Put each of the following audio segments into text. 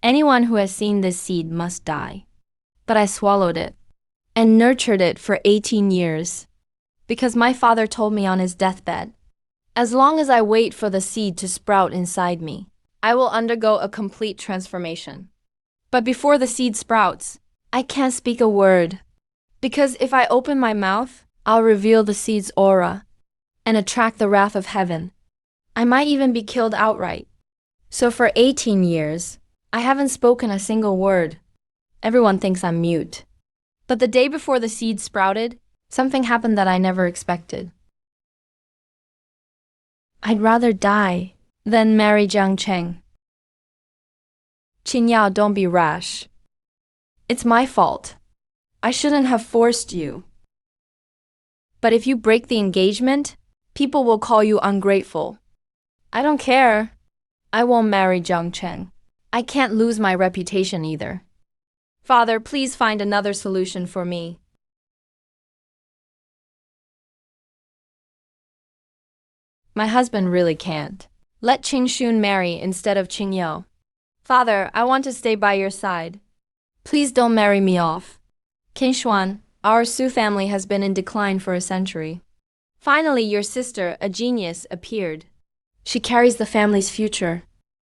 Anyone who has seen this seed must die. But I swallowed it and nurtured it for 18 years. Because my father told me on his deathbed, as long as I wait for the seed to sprout inside me, I will undergo a complete transformation. But before the seed sprouts, I can't speak a word. Because if I open my mouth, I'll reveal the seed's aura and attract the wrath of heaven. I might even be killed outright. So for 18 years, I haven't spoken a single word. Everyone thinks I'm mute. But the day before the seed sprouted, something happened that I never expected. I'd rather die than marry Jiang Cheng. Qin Yao, don't be rash. It's my fault. I shouldn't have forced you. But if you break the engagement, people will call you ungrateful. I don't care. I won't marry Jiang Cheng. I can't lose my reputation either. Father, please find another solution for me. My husband really can't. Let Qing Shun marry instead of Qing Yao. Father, I want to stay by your side. Please don't marry me off. Qing Xuan, our Su family has been in decline for a century. Finally, your sister, a genius, appeared. She carries the family's future.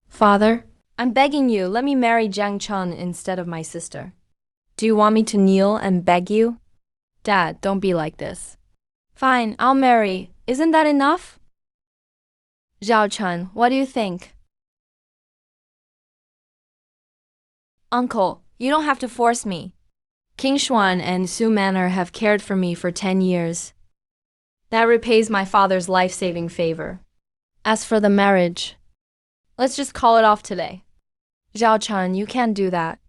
Father, I'm begging you, let me marry Jiang Cheng instead of my sister. Do you want me to kneel and beg you? Dad, don't be like this. Fine, I'll marry. Isn't that enough? Zhao Chen, what do you think? Uncle, you don't have to force me. King Xuan and Su Manor have cared for me for 10 years. That repays my father's life-saving favor. As for the marriage, let's just call it off today. Zhao Chen, you can't do that.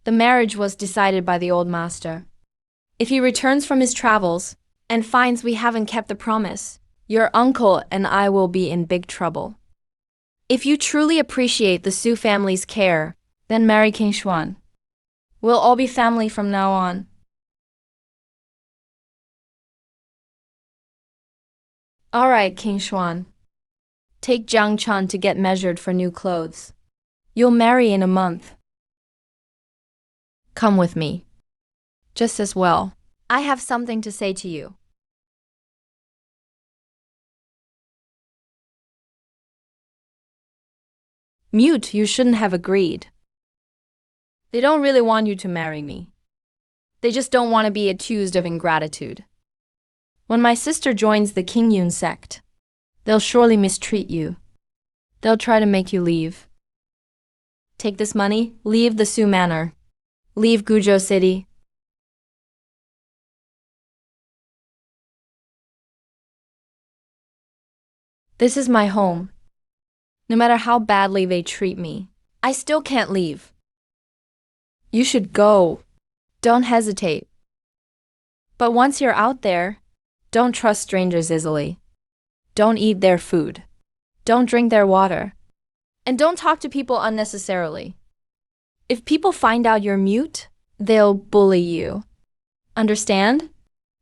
The marriage was decided by the old master. If he returns from his travels and finds we haven't kept the promise, your uncle and I will be in big trouble. If you truly appreciate the Su family's care, then marry King Xuan. We'll all be family from now on. All right, King Xuan. Take Jiang Cheng to get measured for new clothes. You'll marry in a month. Come with me. Just as well. I have something to say to you. Mute, you shouldn't have agreed. They don't really want you to marry me. They just don't want to be accused of ingratitude. When my sister joins the King Yun sect, they'll surely mistreat you. They'll try to make you leave. Take this money, leave the Su Manor. Leave Guizhou City. This is my home. No matter how badly they treat me, I still can't leave. You should go. Don't hesitate. But once you're out there, don't trust strangers easily. Don't eat their food. Don't drink their water. And don't talk to people unnecessarily. If people find out you're mute, they'll bully you. Understand?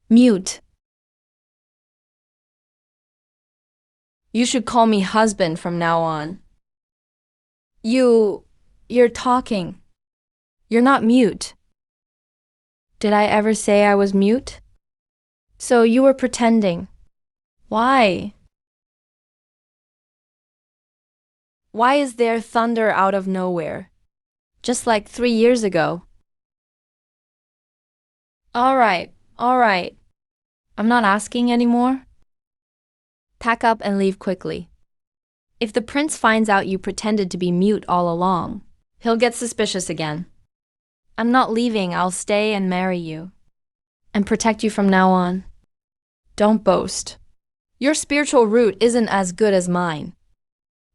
Mute. You should call me husband from now on. You're talking. You're not mute. Did I ever say I was mute? So you were pretending. Why? Why is there thunder out of nowhere? Just like 3 years ago. All right. I'm not asking anymore. Pack up and leave quickly. If the prince finds out you pretended to be mute all along, he'll get suspicious again. I'm not leaving, I'll stay and marry you. And protect you from now on. Don't boast. Your spiritual root isn't as good as mine.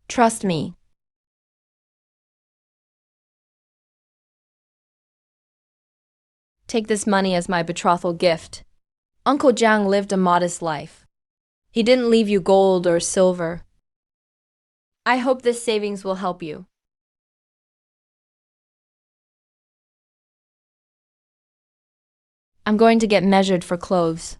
Trust me. Take this money as my betrothal gift. Uncle Jiang lived a modest life. He didn't leave you gold or silver. I hope this savings will help you. I'm going to get measured for clothes.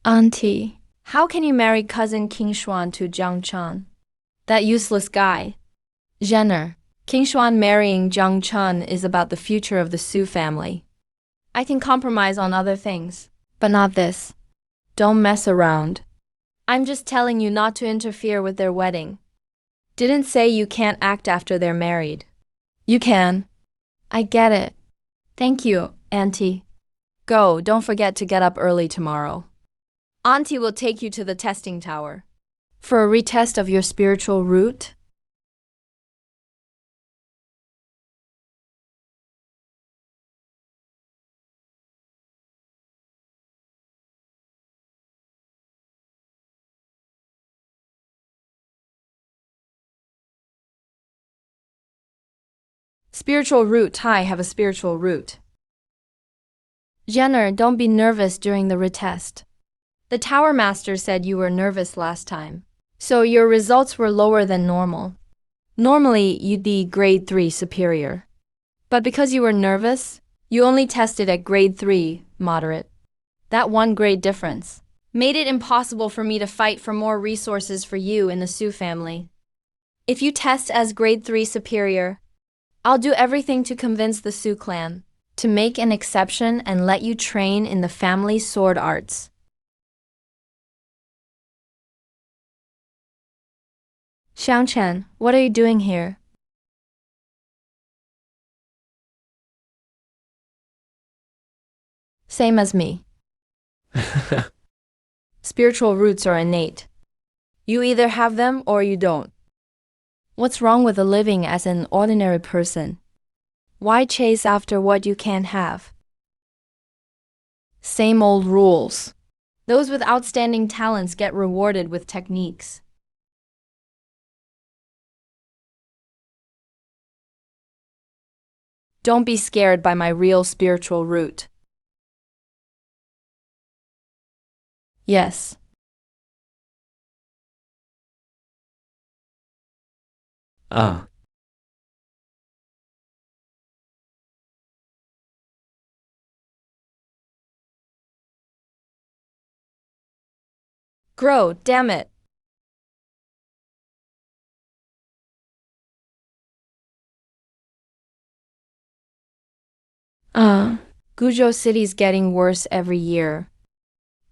Auntie, how can you marry cousin King Xuan to Jiang Cheng? That useless guy. Jenner, King Xuan marrying Jiang Chun is about the future of the Su family. I can compromise on other things, but not this. Don't mess around. I'm just telling you not to interfere with their wedding. Didn't say you can't act after they're married. You can. I get it. Thank you, Auntie. Go, don't forget to get up early tomorrow. Auntie will take you to the testing tower. For a retest of your spiritual root? Spiritual root. I have a spiritual root. Jenner, don't be nervous during the retest. The tower master said you were nervous last time, so your results were lower than normal. Normally, you'd be grade 3 superior. But because you were nervous, you only tested at grade 3 moderate. That one grade difference made it impossible for me to fight for more resources for you in the Su family. If you test as grade 3 superior, I'll do everything to convince the Su clan to make an exception and let you train in the family sword arts. Xiangchen, what are you doing here? Same as me. Spiritual roots are innate. You either have them or you don't. What's wrong with living as an ordinary person? Why chase after what you can't have? Same old rules. Those with outstanding talents get rewarded with techniques. Don't be scared by my real spiritual root. Yes. Ah. Grow, damn it. Guizhou City's getting worse every year.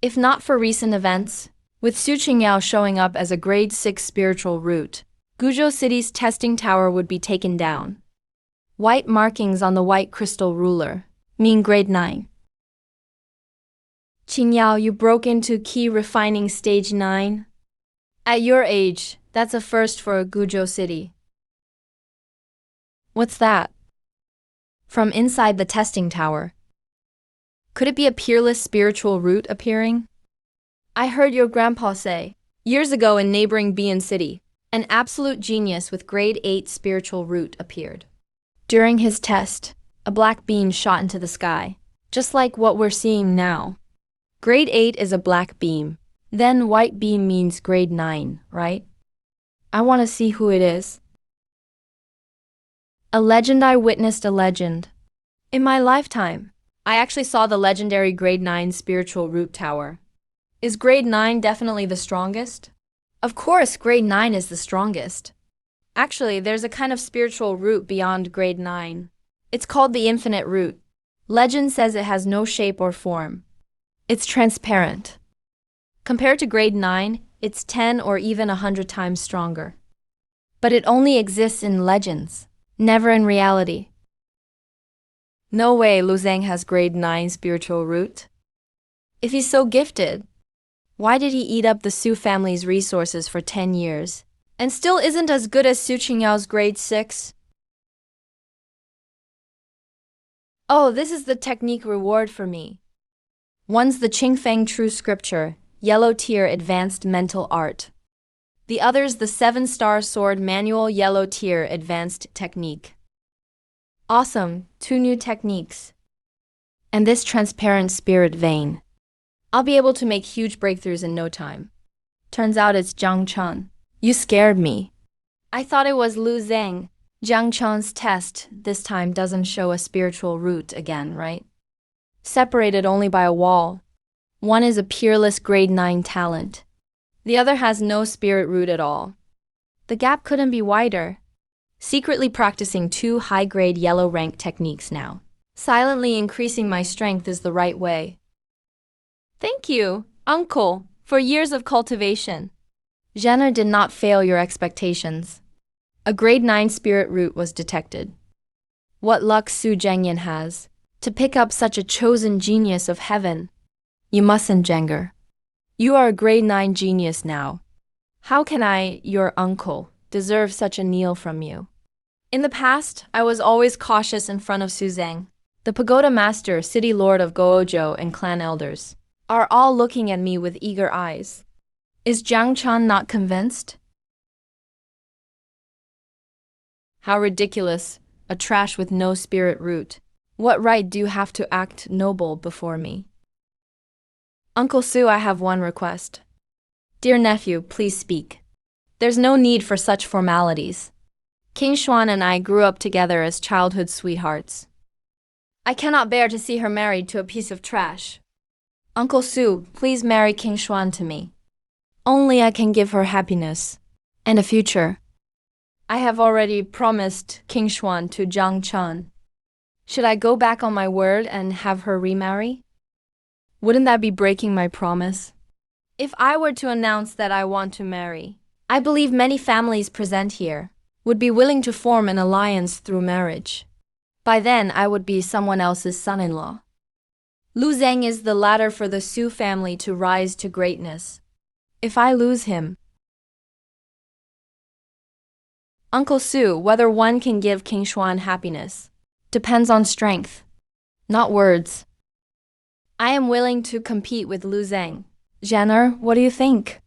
If not for recent events, with Su Qingyao showing up as a grade 6 spiritual root, Guizhou City's testing tower would be taken down. White markings on the white crystal ruler mean grade 9. Qingyao, you broke into key refining stage 9? At your age, that's a first for a Guizhou City. What's that? From inside the testing tower. Could it be a peerless spiritual root appearing? I heard your grandpa say, years ago in neighboring Bian City, an absolute genius with grade 8 spiritual root appeared. During his test, a black beam shot into the sky, just like what we're seeing now. Grade 8 is a black beam. Then white beam means grade 9, right? I want to see who it is. A legend. I witnessed a legend. In my lifetime, I actually saw the legendary grade 9 spiritual root tower. Is grade 9 definitely the strongest? Of course, grade 9 is the strongest. Actually, there's a kind of spiritual root beyond grade 9. It's called the infinite root. Legend says it has no shape or form. It's transparent. Compared to grade 9, it's 10 or even 100 times stronger. But it only exists in legends, never in reality. No way Lu Zhang has grade 9 spiritual root. If he's so gifted, why did he eat up the Su family's resources for 10 years and still isn't as good as Su Qingyao's grade 6? Oh, this is the technique reward for me. One's the Qingfeng True Scripture, yellow tier advanced mental art. The other's the 7-star sword manual yellow tier advanced technique. Awesome, 2 new techniques. And this transparent spirit vein. I'll be able to make huge breakthroughs in no time. Turns out it's Jiang Chun. You scared me. I thought it was Lu Zhang. Jiang Chun's test this time doesn't show a spiritual root again, right? Separated only by a wall. One is a peerless grade 9 talent. The other has no spirit root at all. The gap couldn't be wider. secretly practicing 2 high-grade yellow rank techniques now. Silently increasing my strength is the right way. Thank you, Uncle, for years of cultivation. Jenner did not fail your expectations. A grade 9 spirit root was detected. What luck Su Zhengyan has to pick up such a chosen genius of heaven. You mustn't, Jenger. You are a grade 9 genius now. How can I, your uncle, deserve such a kneel from you? In the past, I was always cautious in front of Su Zhang. The pagoda master, city lord of Goozhou, and clan elders are all looking at me with eager eyes. Is Jiang Chan not convinced? How ridiculous, a trash with no spirit root. What right do you have to act noble before me? Uncle Su, I have one request. Dear nephew, please speak. There's no need for such formalities. King Xuan and I grew up together as childhood sweethearts. I cannot bear to see her married to a piece of trash. Uncle Su, please marry King Xuan to me. Only I can give her happiness and a future. I have already promised King Xuan to Jiang Chan. Should I go back on my word and have her remarry? Wouldn't that be breaking my promise? If I were to announce that I want to marry, I believe many families present here would be willing to form an alliance through marriage. By then, I would be someone else's son-in-law. Lu Zhang is the ladder for the Su family to rise to greatness. If I lose him, Uncle Su, whether one can give King Xuan happiness depends on strength, not words. I am willing to compete with Lu Zhang. Jenner, what do you think?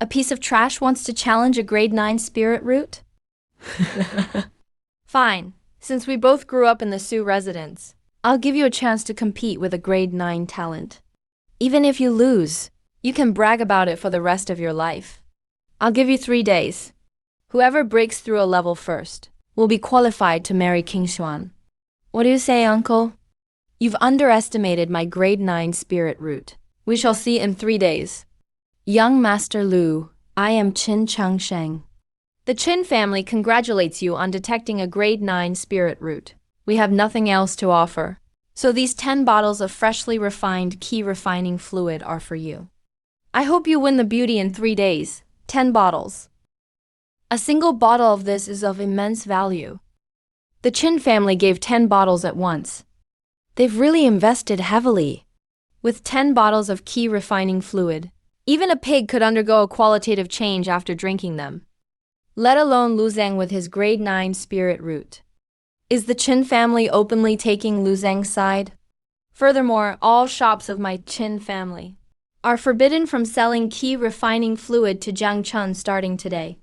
A piece of trash wants to challenge a grade 9 spirit root? Fine, since we both grew up in the Su residence, I'll give you a chance to compete with a grade 9 talent. Even if you lose, you can brag about it for the rest of your life. I'll give you 3 days. Whoever breaks through a level first will be qualified to marry King Xuan. What do you say, Uncle? You've underestimated my grade 9 spirit root. We shall see in 3 days. Young Master Lu, I am Qin Changsheng. The Qin family congratulates you on detecting a grade 9 spirit root. We have nothing else to offer, so these 10 bottles of freshly refined key refining fluid are for you. I hope you win the beauty in 3 days. 10 bottles. A single bottle of this is of immense value. The Qin family gave 10 bottles at once. They've really invested heavily. With 10 bottles of key refining fluid, even a pig could undergo a qualitative change after drinking them. Let alone Lu Zhang with his grade 9 spirit root. Is the Qin family openly taking Lu Zhang's side? Furthermore, all shops of my Qin family are forbidden from selling key refining fluid to Jiang Chun starting today.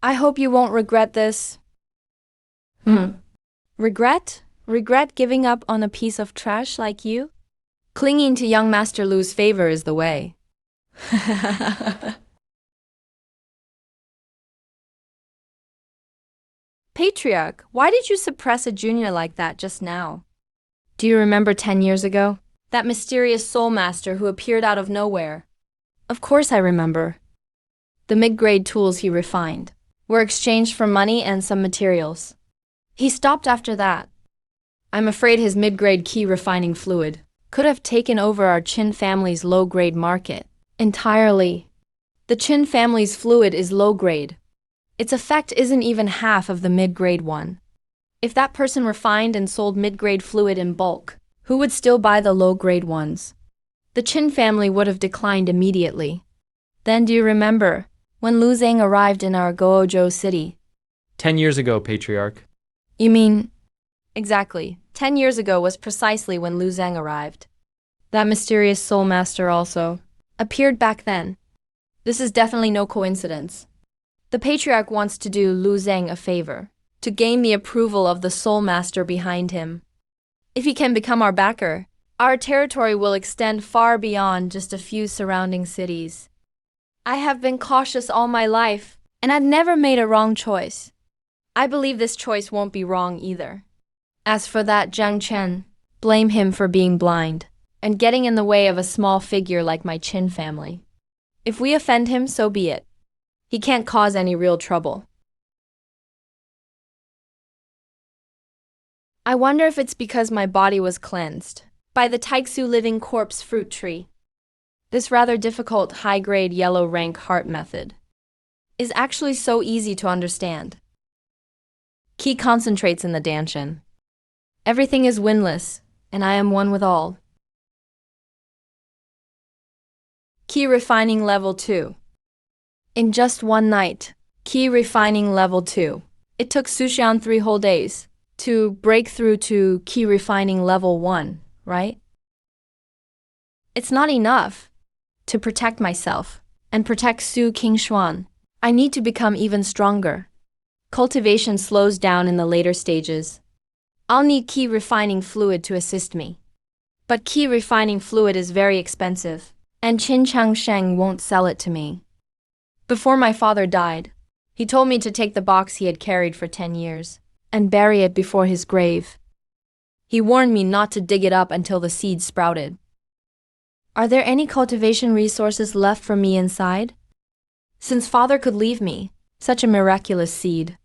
I hope you won't regret this. Regret? Regret giving up on a piece of trash like you? Clinging to young Master Lu's favor is the way. Patriarch, why did you suppress a junior like that just now? Do you remember 10 years ago? That mysterious soul master who appeared out of nowhere? Of course I remember. The mid-grade tools he refined were exchanged for money and some materials. He stopped after that. I'm afraid his mid-grade key refining fluid could have taken over our Qin family's low-grade market entirely. The Qin family's fluid is low-grade. Its effect isn't even half of the mid-grade one. If that person refined and sold mid-grade fluid in bulk, who would still buy the low-grade ones? The Qin family would have declined immediately. Then do you remember when Lu Zhang arrived in our Goozhou city? 10 years ago, Patriarch. You mean... Exactly. 10 years ago was precisely when Lu Zhang arrived. That mysterious soul master also appeared back then. This is definitely no coincidence. The Patriarch wants to do Lu Zhang a favor, to gain the approval of the soul master behind him. If he can become our backer, our territory will extend far beyond just a few surrounding cities. I have been cautious all my life, and I've never made a wrong choice. I believe this choice won't be wrong either. As for that Jiang Chen, blame him for being blind and getting in the way of a small figure like my Qin family. If we offend him, so be it. He can't cause any real trouble. I wonder if it's because my body was cleansed by the Taiksu living corpse fruit tree. This rather difficult high-grade yellow rank heart method is actually so easy to understand. Key concentrates in the danshan. Everything is winless, and I am one with all. Key refining level 2. In just one night, key refining level 2. It took Sushian 3 whole days to break through to key refining level 1, right? It's not enough to protect myself and protect Su Qingshuan. I need to become even stronger. Cultivation slows down in the later stages. I'll need key refining fluid to assist me. But key refining fluid is very expensive, and Qin Changsheng won't sell it to me. Before my father died, he told me to take the box he had carried for 10 years and bury it before his grave. He warned me not to dig it up until the seeds sprouted. Are there any cultivation resources left for me inside? Since father could leave me such a miraculous seed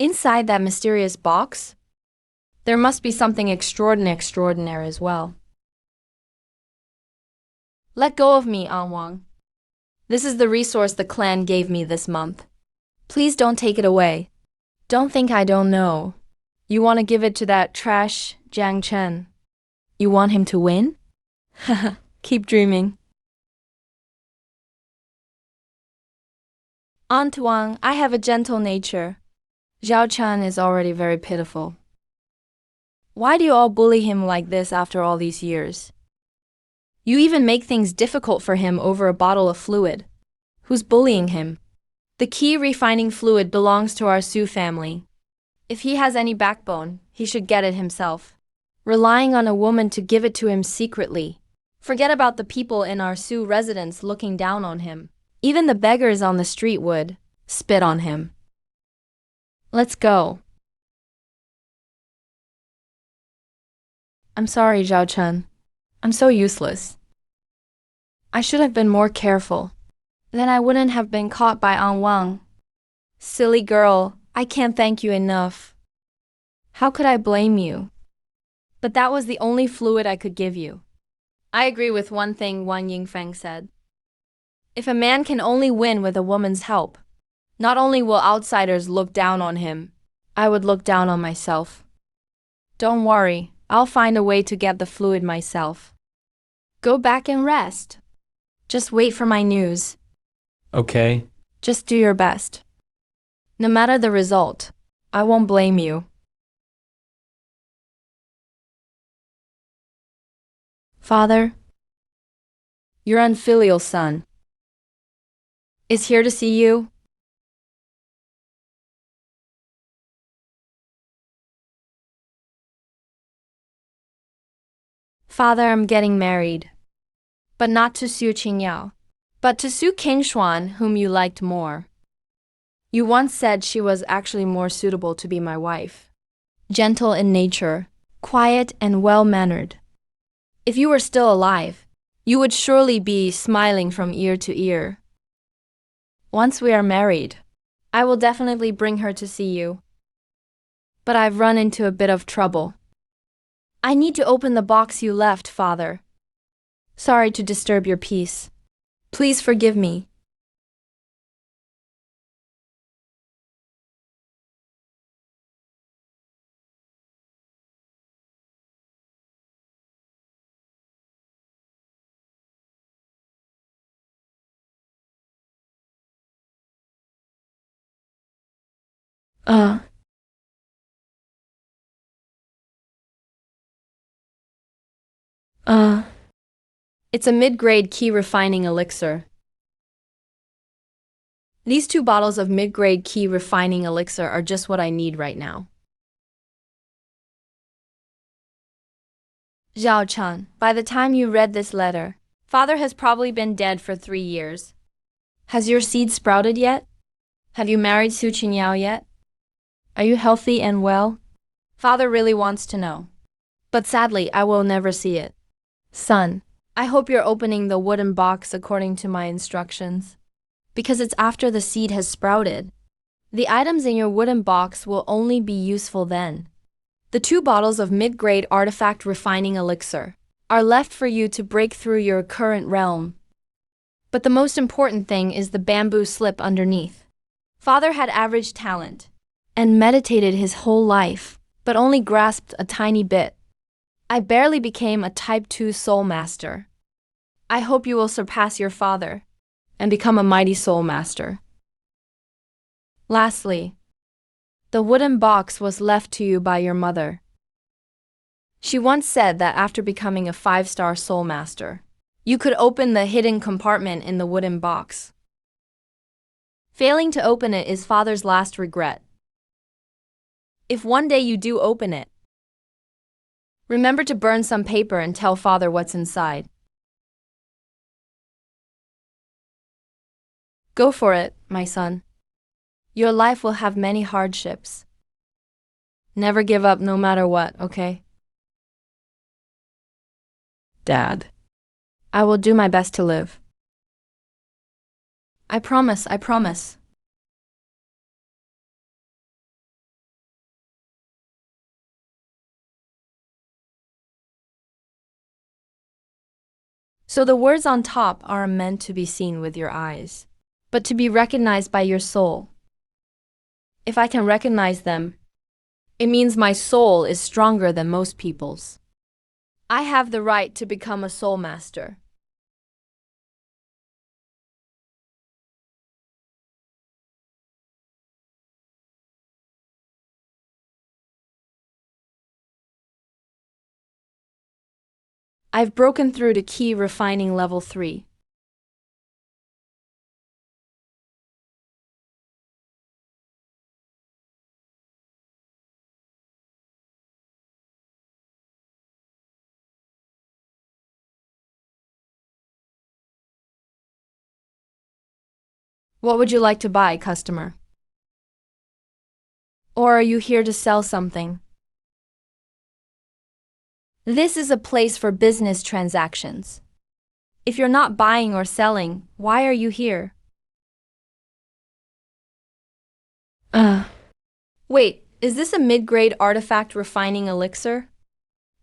inside that mysterious box, there must be something extraordinary as well. Let go of me, Anwang. This is the resource the clan gave me this month. Please don't take it away. Don't think I don't know. You want to give it to that trash Jiang Chen. You want him to win? Haha, keep dreaming. Aunt Wang, I have a gentle nature. Zhao Chan is already very pitiful. Why do you all bully him like this after all these years? You even make things difficult for him over a bottle of fluid. Who's bullying him? The key refining fluid belongs to our Su family. If he has any backbone, he should get it himself. Relying on a woman to give it to him secretly. Forget about the people in our Su residence looking down on him. Even the beggars on the street would spit on him. Let's go. I'm sorry, Zhao Chen. I'm so useless. I should have been more careful. Then I wouldn't have been caught by An Wang. Silly girl, I can't thank you enough. How could I blame you? But that was the only fluid I could give you. I agree with one thing Wang Yingfeng said. If a man can only win with a woman's help, not only will outsiders look down on him, I would look down on myself. Don't worry, I'll find a way to get the fluid myself. Go back and rest. Just wait for my news. Okay. Just do your best. No matter the result, I won't blame you. Father, your unfilial son is here to see you. Father, I'm getting married. But not to Su Qingyao, but to Su Qingshuan, whom you liked more. You once said she was actually more suitable to be my wife. Gentle in nature, quiet and well-mannered. If you were still alive, you would surely be smiling from ear to ear. Once we are married, I will definitely bring her to see you. But I've run into a bit of trouble. I need to open the box you left, Father. Sorry to disturb your peace. Please forgive me. It's a mid-grade key refining elixir. These 2 bottles of mid-grade key refining elixir are just what I need right now. Zhao Chan, by the time you read this letter, Father has probably been dead for 3 years. Has your seed sprouted yet? Have you married Su Qinyao yet? Are you healthy and well? Father really wants to know. But sadly, I will never see it. Son, I hope you're opening the wooden box according to my instructions. Because it's after the seed has sprouted. The items in your wooden box will only be useful then. The 2 bottles of mid-grade artifact refining elixir are left for you to break through your current realm. But the most important thing is the bamboo slip underneath. Father had average talent and meditated his whole life, but only grasped a tiny bit. I barely became a Type 2 soul master. I hope you will surpass your father and become a mighty soul master. Lastly, the wooden box was left to you by your mother. She once said that after becoming a 5-star soul master, you could open the hidden compartment in the wooden box. Failing to open it is father's last regret. If one day you do open it, remember to burn some paper and tell father what's inside. Go for it, my son. Your life will have many hardships. Never give up no matter what, okay? Dad. I will do my best to live. I promise, I promise. So the words on top are meant to be seen with your eyes, but to be recognized by your soul. If I can recognize them, it means my soul is stronger than most people's. I have the right to become a soul master. I've broken through to key refining level 3. What would you like to buy, customer? Or are you here to sell something? This is a place for business transactions. If you're not buying or selling, why are you here? Wait, is this a mid-grade artifact refining elixir?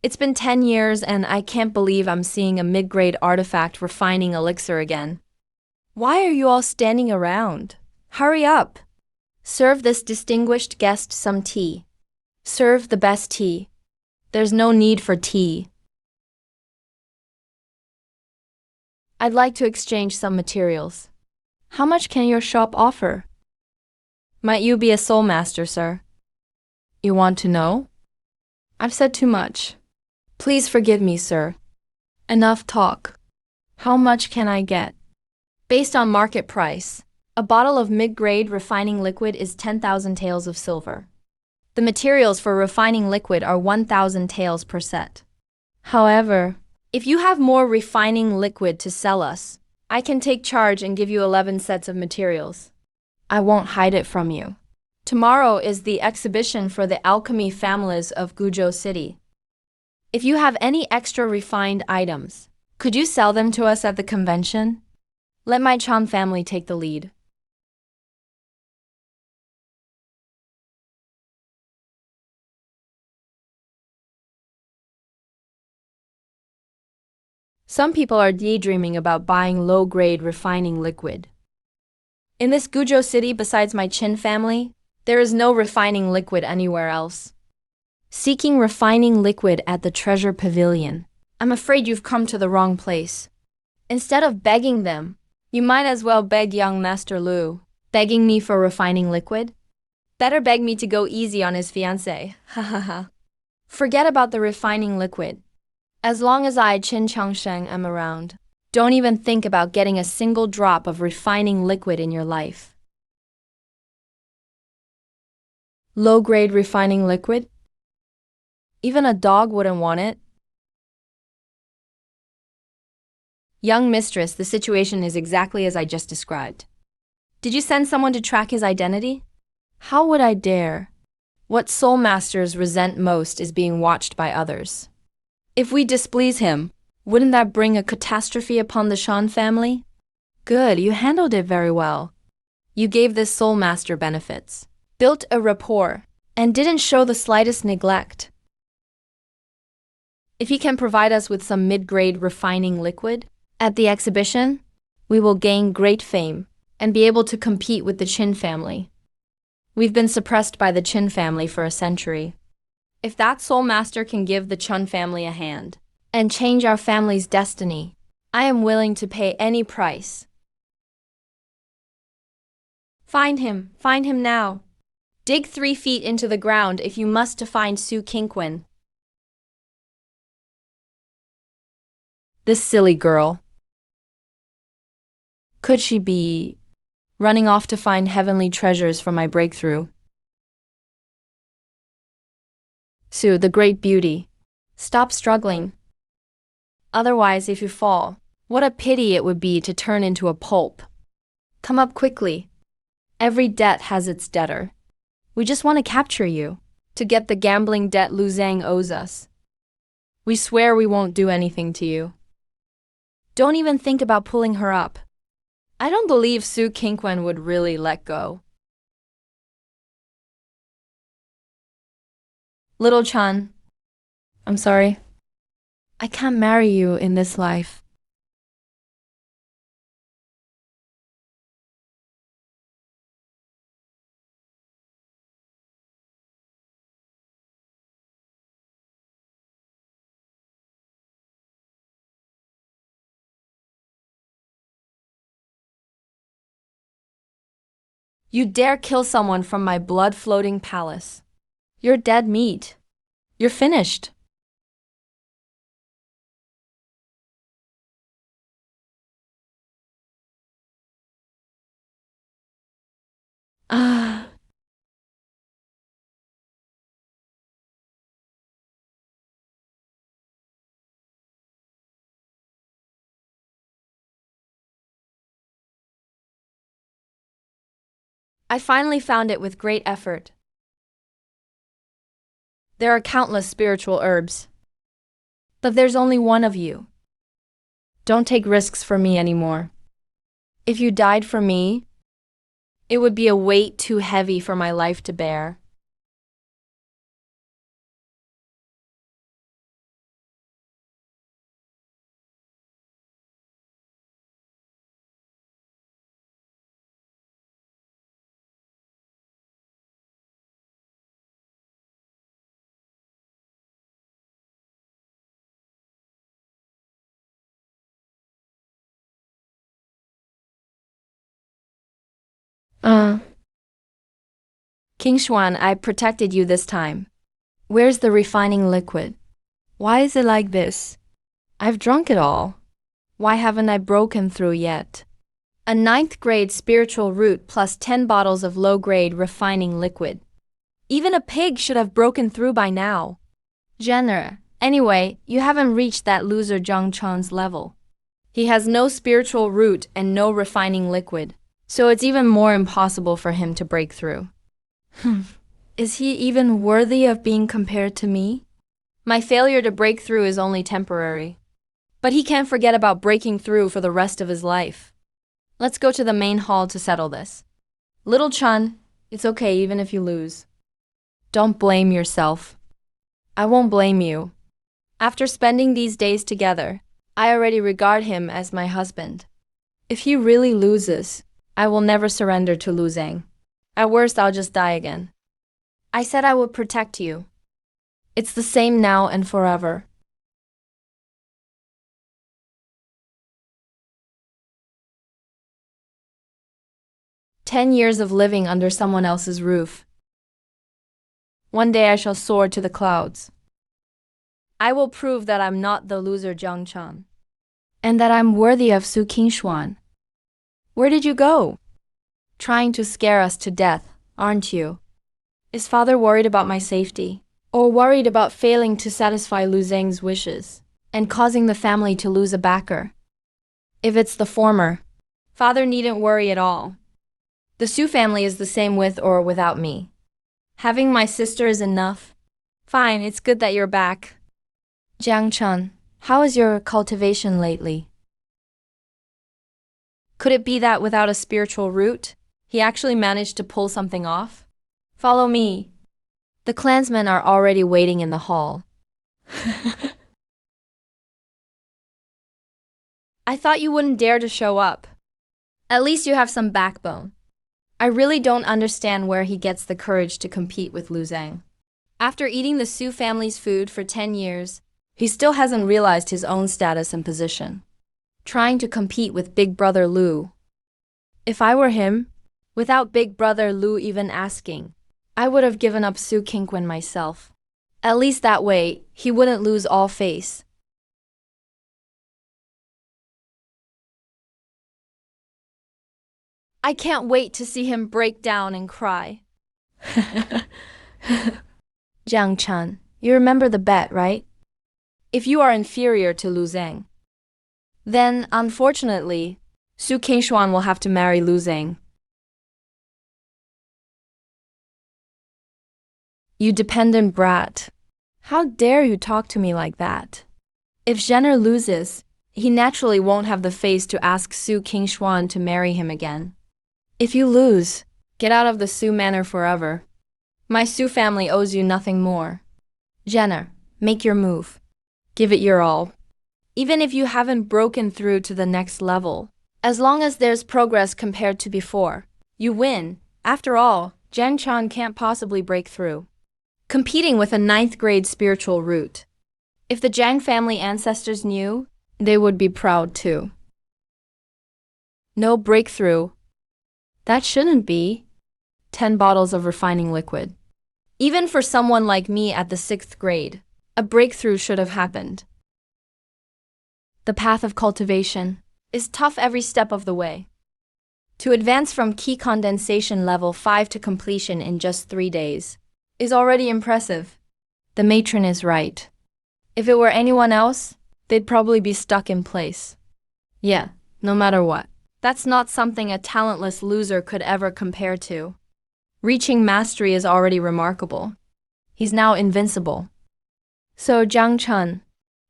It's been 10 years and I can't believe I'm seeing a mid-grade artifact refining elixir again. Why are you all standing around? Hurry up! Serve this distinguished guest some tea. Serve the best tea. There's no need for tea. I'd like to exchange some materials. How much can your shop offer? Might you be a soul master, sir? You want to know? I've said too much. Please forgive me, sir. Enough talk. How much can I get? Based on market price, a bottle of mid-grade refining liquid is 10,000 taels of silver. The materials for refining liquid are 1,000 taels per set. However, if you have more refining liquid to sell us, I can take charge and give you 11 sets of materials. I won't hide it from you. Tomorrow is the exhibition for the alchemy families of Guizhou City. If you have any extra refined items, could you sell them to us at the convention? Let my Chan family take the lead. Some people are daydreaming about buying low-grade refining liquid. In this Guizhou city, besides my Qin family, there is no refining liquid anywhere else. Seeking refining liquid at the Treasure Pavilion. I'm afraid you've come to the wrong place. Instead of begging them, you might as well beg young Master Lu. Begging me for refining liquid? Better beg me to go easy on his fiancée. Ha ha ha. Forget about the refining liquid. As long as I, Qin Changsheng, am around, don't even think about getting a single drop of refining liquid in your life. Low-grade refining liquid? Even a dog wouldn't want it. Young mistress, the situation is exactly as I just described. Did you send someone to track his identity? How would I dare? What soul masters resent most is being watched by others. If we displease him, wouldn't that bring a catastrophe upon the Shan family? Good, you handled it very well. You gave this soul master benefits, built a rapport, and didn't show the slightest neglect. If he can provide us with some mid-grade refining liquid at the exhibition, we will gain great fame and be able to compete with the Qin family. We've been suppressed by the Qin family for a century. If that soul master can give the Chun family a hand and change our family's destiny, I am willing to pay any price. Find him now. Dig 3 feet into the ground if you must to find Su Qingquan. This silly girl. Could she be running off to find heavenly treasures for my breakthrough? Su, the great beauty, stop struggling. Otherwise, if you fall, what a pity it would be to turn into a pulp. Come up quickly. Every debt has its debtor. We just want to capture you, to get the gambling debt Lu Zhang owes us. We swear we won't do anything to you. Don't even think about pulling her up. I don't believe Su Qingquan would really let go. Little Chan, I'm sorry. I can't marry you in this life. You dare kill someone from my blood-floating palace. You're dead meat. You're finished. Ah. I finally found it with great effort. There are countless spiritual herbs. But there's only one of you. Don't take risks for me anymore. If you died for me, it would be a weight too heavy for my life to bear. King Xuan, I protected you this time. Where's the refining liquid? Why is it like this? I've drunk it all. Why haven't I broken through yet? A 9th grade spiritual root plus 10 bottles of low-grade refining liquid. Even a pig should have broken through by now. Jenner, anyway, you haven't reached that loser Zhang Chun's level. He has no spiritual root and no refining liquid, so it's even more impossible for him to break through. Is he even worthy of being compared to me? My failure to break through is only temporary. But he can't forget about breaking through for the rest of his life. Let's go to the main hall to settle this. Little Chun, it's okay even if you lose. Don't blame yourself. I won't blame you. After spending these days together, I already regard him as my husband. If he really loses, I will never surrender to Lu Zhang. At worst, I'll just die again. I said I would protect you. It's the same now and forever. "10 years of living under someone else's roof. One day I shall soar to the clouds. I will prove that I'm not the loser Jiang Chang, and that I'm worthy of Su Qingshuan. Where did you go? Trying to scare us to death, aren't you? Is father worried about my safety? Or worried about failing to satisfy Lu Zhang's wishes and causing the family to lose a backer? If it's the former, father needn't worry at all. The Su family is the same with or without me. Having my sister is enough. Fine, it's good that you're back. Jiang Chun, how is your cultivation lately? Could it be that without a spiritual root, he actually managed to pull something off? Follow me. The clansmen are already waiting in the hall. I thought you wouldn't dare to show up. At least you have some backbone. I really don't understand where he gets the courage to compete with Lu Zhang. After eating the Su family's food for 10 years, he still hasn't realized his own status and position. Trying to compete with Big Brother Lu. If I were him, without Big Brother Lu even asking, I would have given up Su Qingquan myself. At least that way, he wouldn't lose all face. I can't wait to see him break down and cry. Jiang Chen, you remember the bet, right? If you are inferior to Lu Zhang, then, unfortunately, Su Qingshuan will have to marry Lu Zhang. You dependent brat. How dare you talk to me like that? If Jenner loses, he naturally won't have the face to ask Su Qingshuan to marry him again. If you lose, get out of the Su manor forever. My Su family owes you nothing more. Jenner, make your move. Give it your all. Even if you haven't broken through to the next level, as long as there's progress compared to before, you win. After all, Jiang Chan can't possibly break through. Competing with a 9th grade spiritual root. If the Jiang family ancestors knew, they would be proud too. No breakthrough. That shouldn't be. 10 bottles of refining liquid. Even for someone like me at the 6th grade, a breakthrough should have happened. The path of cultivation is tough every step of the way. To advance from key condensation level 5 to completion in just 3 days is already impressive. The matron is right. If it were anyone else, they'd probably be stuck in place. Yeah, no matter what. That's not something a talentless loser could ever compare to. Reaching mastery is already remarkable. He's now invincible. So Jiang Chen,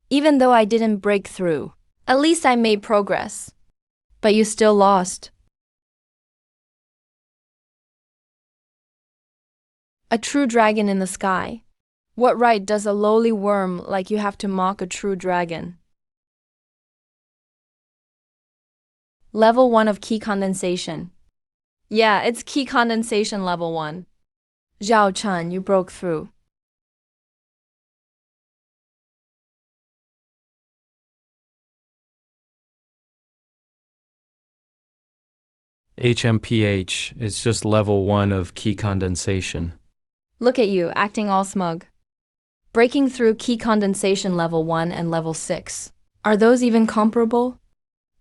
even though I didn't break through, at least I made progress. But you still lost. A true dragon in the sky. What right does a lowly worm like you have to mock a true dragon? Level 1 of key condensation. Yeah, it's key condensation level 1. Zhao Chen, you broke through. HMPH is just level 1 of key condensation. Look at you, acting all smug. Breaking through key condensation level 1 and level 6. Are those even comparable?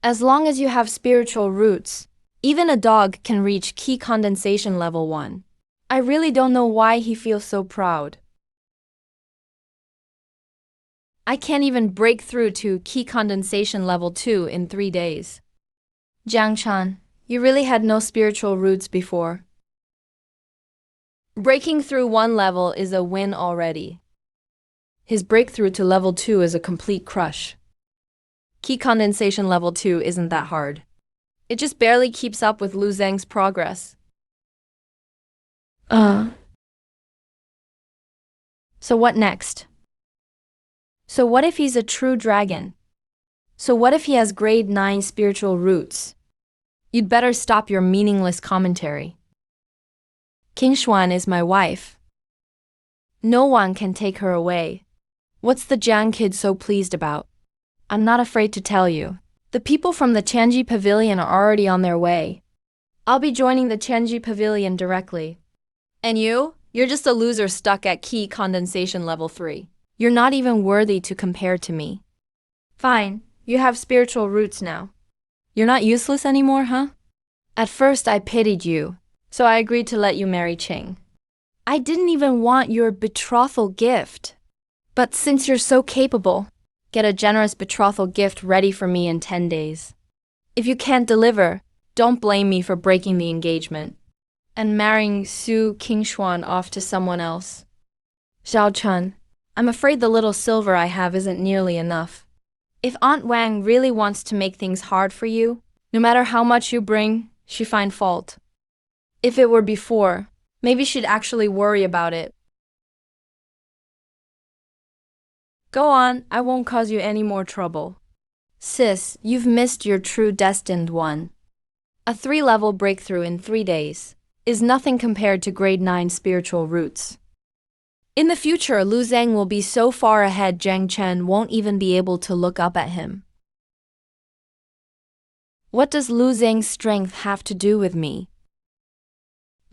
As long as you have spiritual roots, even a dog can reach key condensation level 1. I really don't know why he feels so proud. I can't even break through to key condensation level 2 in 3 days. Jiang Chan, you really had no spiritual roots before. Breaking through 1 level is a win already. His breakthrough to level 2 is a complete crush. Key condensation level 2 isn't that hard. It just barely keeps up with Lu Zhang's progress. So what next? So what if he's a true dragon? So what if he has grade 9 spiritual roots? You'd better stop your meaningless commentary. Qingshuan is my wife. No one can take her away. What's the Jiang kid so pleased about? I'm not afraid to tell you. The people from the Tianji Pavilion are already on their way. I'll be joining the Tianji Pavilion directly. And you? You're just a loser stuck at key condensation level 3. You're not even worthy to compare to me. Fine, you have spiritual roots now. You're not useless anymore, huh? At first I pitied you, so I agreed to let you marry Qing. I didn't even want your betrothal gift. But since you're so capable, get a generous betrothal gift ready for me in 10 days. If you can't deliver, don't blame me for breaking the engagement and marrying Su Qingshuan off to someone else. Zhao Chen, I'm afraid the little silver I have isn't nearly enough. If Aunt Wang really wants to make things hard for you, no matter how much you bring, she'd find fault. If it were before, maybe she'd actually worry about it. Go on, I won't cause you any more trouble. Sis, you've missed your true destined one. A 3-level breakthrough in 3 days is nothing compared to grade 9 spiritual roots. In the future, Lu Zhang will be so far ahead Jiang Chen won't even be able to look up at him. What does Lu Zhang's strength have to do with me?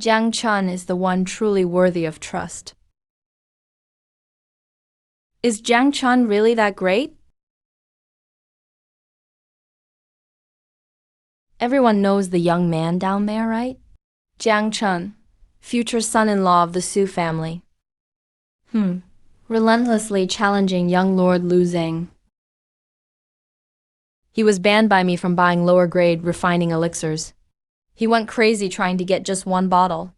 Jiang Chen is the one truly worthy of trust. Is Jiang Chen really that great? Everyone knows the young man down there, right? Jiang Chen, future son-in-law of the Su family. Relentlessly challenging young Lord Lu Zhang. He was banned by me from buying lower-grade refining elixirs. He went crazy trying to get just one bottle,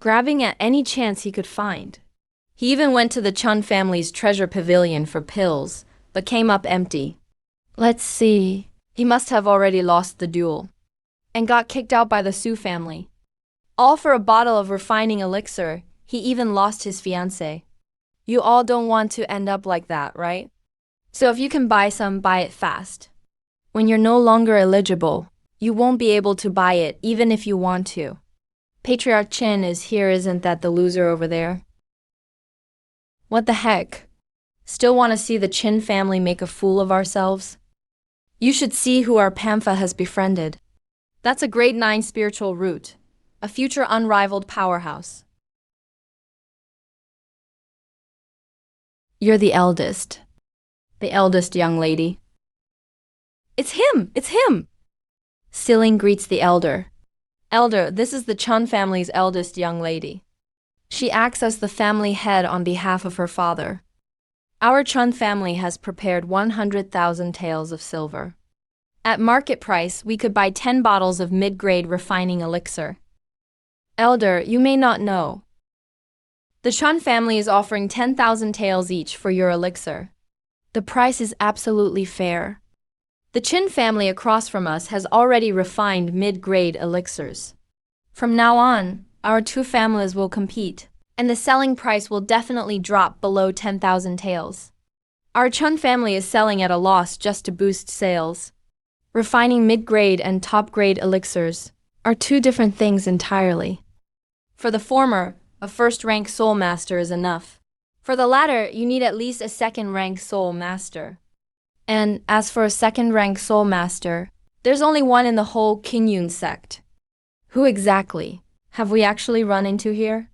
grabbing at any chance he could find. He even went to the Chun family's treasure pavilion for pills, but came up empty. Let's see. He must have already lost the duel and got kicked out by the Su family. All for a bottle of refining elixir. He even lost his fiancée. You all don't want to end up like that, right? So if you can buy some, buy it fast. When you're no longer eligible, you won't be able to buy it even if you want to. Patriarch Chin is here, isn't that the loser over there? What the heck? Still want to see the Chin family make a fool of ourselves? You should see who our Pamfa has befriended. That's a grade 9 spiritual root, a future unrivaled powerhouse. You're the eldest young lady. It's him! It's him! Siling greets the elder. Elder, this is the Chun family's eldest young lady. She acts as the family head on behalf of her father. Our Chun family has prepared 100,000 taels of silver. At market price, we could buy 10 bottles of mid-grade refining elixir. Elder, you may not know. The Chun family is offering 10,000 taels each for your elixir. The price is absolutely fair. The Chin family across from us has already refined mid-grade elixirs. From now on, our two families will compete, and the selling price will definitely drop below 10,000 taels. Our Chun family is selling at a loss just to boost sales. Refining mid-grade and top-grade elixirs are two different things entirely. For the former, a first-rank soul master is enough. For the latter, you need at least a second-rank soul master. And as for a second-rank soul master, there's only one in the whole Qingyun sect. Who exactly have we actually run into here?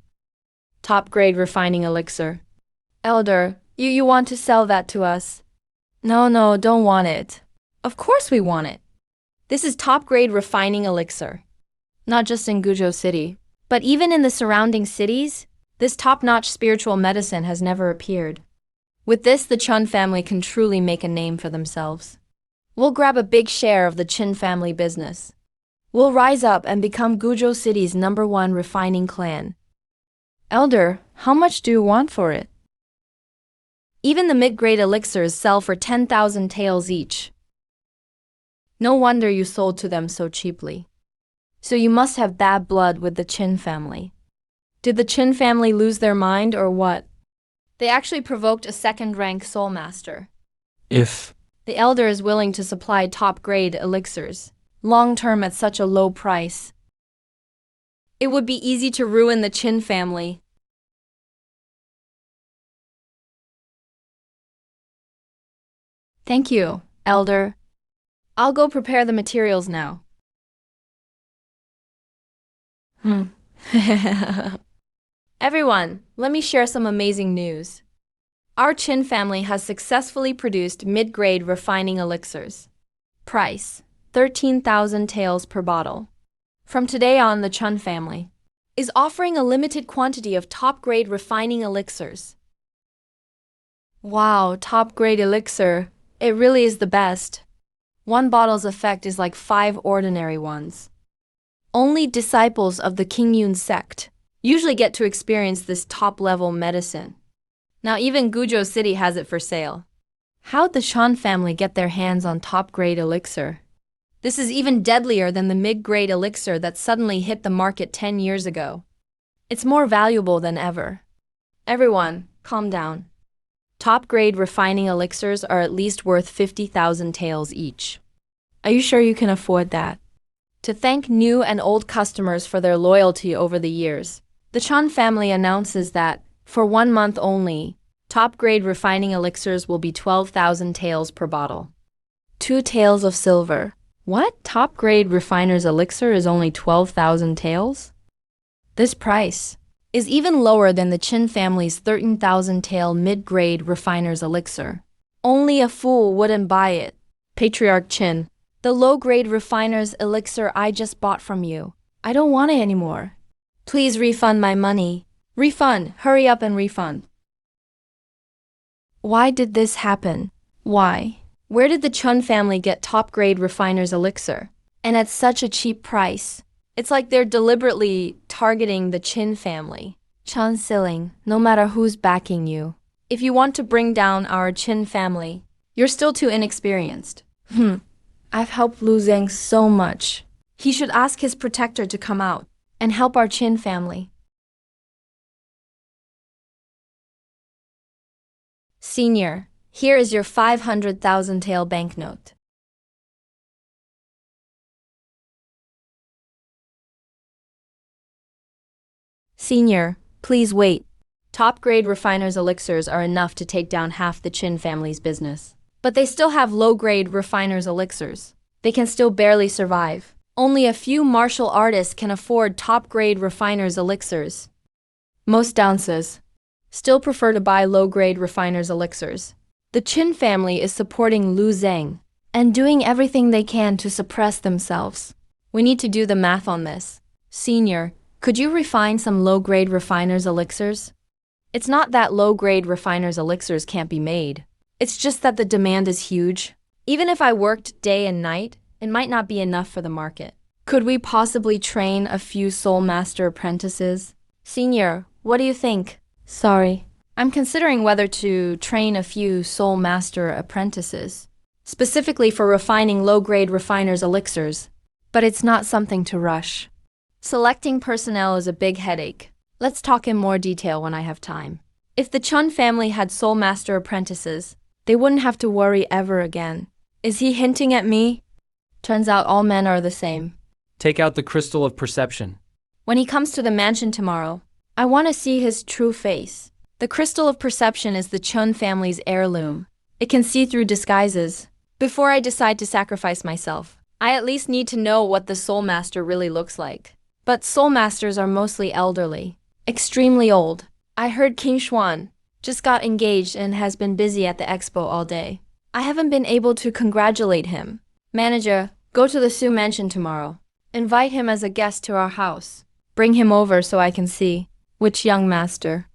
Top-grade refining elixir. Elder, you want to sell that to us? No, don't want it. Of course we want it. This is top-grade refining elixir. Not just in Guizhou City, but even in the surrounding cities, this top-notch spiritual medicine has never appeared. With this, the Chun family can truly make a name for themselves. We'll grab a big share of the Chin family business. We'll rise up and become Guizhou City's #1 refining clan. Elder, how much do you want for it? Even the mid-grade elixirs sell for 10,000 taels each. No wonder you sold to them so cheaply. So you must have bad blood with the Chin family. Did the Chin family lose their mind or what? They actually provoked a second-rank soul master. If The elder is willing to supply top-grade elixirs, long-term at such a low price. It would be easy to ruin the Chin family. Thank you, elder. I'll go prepare the materials now. Everyone, let me share some amazing news. Our Chin family has successfully produced mid-grade refining elixirs. Price, 13,000 taels per bottle. From today on, the Chun family is offering a limited quantity of top-grade refining elixirs. Wow, top-grade elixir. It really is the best. One bottle's effect is like 5 ordinary ones. Only disciples of the Qingyun sect usually get to experience this top-level medicine. Now even Guizhou City has it for sale. How'd the Shan family get their hands on top-grade elixir? This is even deadlier than the mid-grade elixir that suddenly hit the market 10 years ago. It's more valuable than ever. Everyone, calm down. Top-grade refining elixirs are at least worth 50,000 taels each. Are you sure you can afford that? To thank new and old customers for their loyalty over the years, the Chan family announces that, for 1 month only, top-grade refining elixirs will be 12,000 taels per bottle. 2 taels of silver. What? Top-grade refiner's elixir is only 12,000 taels? This price is even lower than the Chin family's 13,000 tael mid-grade refiner's elixir. Only a fool wouldn't buy it. Patriarch Chin. The low-grade refiner's elixir I just bought from you. I don't want it anymore. Please refund my money. Refund. Hurry up and refund. Why did this happen? Why? Where did the Chun family get top-grade refiner's elixir? And at such a cheap price? It's like they're deliberately targeting the Chin family. Chun Siling, no matter who's backing you. If you want to bring down our Chin family, you're still too inexperienced. I've helped Lu Zhang so much. He should ask his protector to come out and help our Chin family. Senior, here is your 500,000 tael banknote. Senior, please wait. Top-grade refiners' elixirs are enough to take down half the Chin family's business. But they still have low-grade refiners' elixirs. They can still barely survive. Only a few martial artists can afford top-grade refiners' elixirs. Most dancers still prefer to buy low-grade refiners' elixirs. The Chin family is supporting Lu Zhang and doing everything they can to suppress themselves. We need to do the math on this. Senior, could you refine some low-grade refiners' elixirs? It's not that low-grade refiners' elixirs can't be made. It's just that the demand is huge. Even if I worked day and night, it might not be enough for the market. Could we possibly train a few Soul Master apprentices? Senior, what do you think? Sorry, I'm considering whether to train a few Soul Master apprentices, specifically for refining low-grade refiners' elixirs. But it's not something to rush. Selecting personnel is a big headache. Let's talk in more detail when I have time. If the Chun family had Soul Master apprentices, they wouldn't have to worry ever again. Is he hinting at me? Turns out all men are the same. Take out the crystal of perception. When he comes to the mansion tomorrow, I want to see his true face. The crystal of perception is the Chun family's heirloom. It can see through disguises. Before I decide to sacrifice myself, I at least need to know what the Soul Master really looks like. But Soul Masters are mostly elderly, extremely old. I heard King Xuan just got engaged and has been busy at the expo all day. I haven't been able to congratulate him. Manager, go to the Su mansion tomorrow. Invite him as a guest to our house. Bring him over so I can see which young master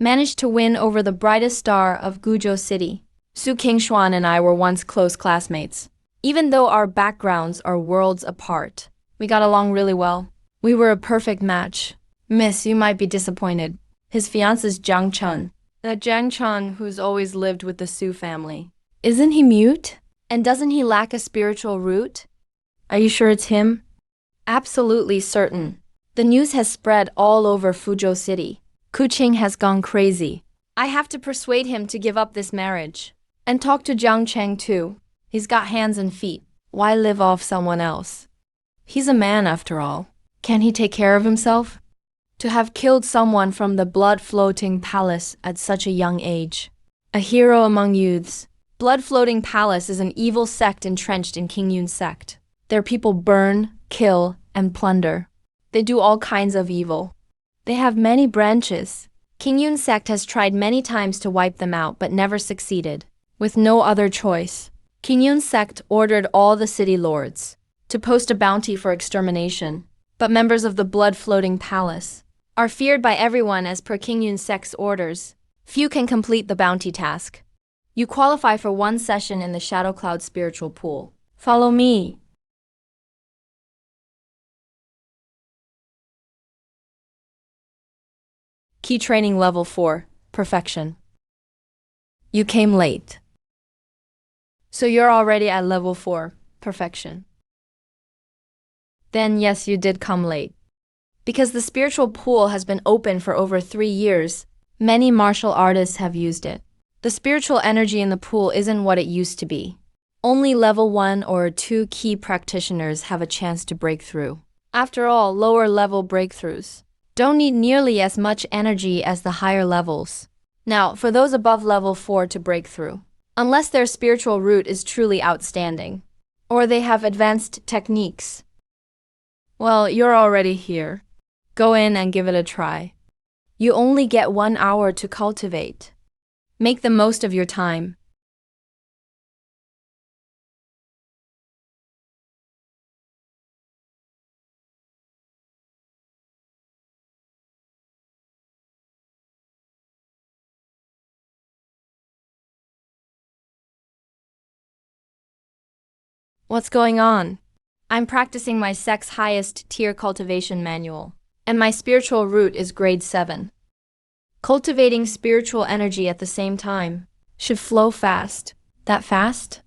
managed to win over the brightest star of Guizhou City. Su King Xuan and I were once close classmates. Even though our backgrounds are worlds apart, we got along really well. We were a perfect match. Miss, you might be disappointed. His fiance's Jiang Chun. That Jiang Chun who's always lived with the Su family. Isn't he mute? And doesn't he lack a spiritual root? Are you sure it's him? Absolutely certain. The news has spread all over Fuzhou City. Kuqing has gone crazy. I have to persuade him to give up this marriage. And talk to Jiang Cheng too. He's got hands and feet. Why live off someone else? He's a man after all. Can he take care of himself? To have killed someone from the blood-floating palace at such a young age. A hero among youths. Blood-floating palace is an evil sect entrenched in King Yun's sect. Their people burn, kill, and plunder. They do all kinds of evil. They have many branches. King Yun's sect has tried many times to wipe them out but never succeeded. With no other choice, King Yun's sect ordered all the city lords to post a bounty for extermination. But members of the blood-floating palace are feared by everyone as per King Yun's sect's orders. Few can complete the bounty task. You qualify for 1 session in the Shadow Cloud spiritual pool. Follow me. Key training level 4, perfection. You came late. So you're already at level 4, perfection. Then yes, you did come late. Because the spiritual pool has been open for over 3 years, many martial artists have used it. The spiritual energy in the pool isn't what it used to be. Only level 1 or 2 key practitioners have a chance to break through. After all, lower level breakthroughs don't need nearly as much energy as the higher levels. Now, for those above level 4 to break through, unless their spiritual root is truly outstanding, or they have advanced techniques, well, you're already here. Go in and give it a try. You only get 1 hour to cultivate. Make the most of your time. What's going on? I'm practicing my sex highest tier cultivation manual, and my spiritual root is grade 7. Cultivating spiritual energy at the same time should flow fast. That fast?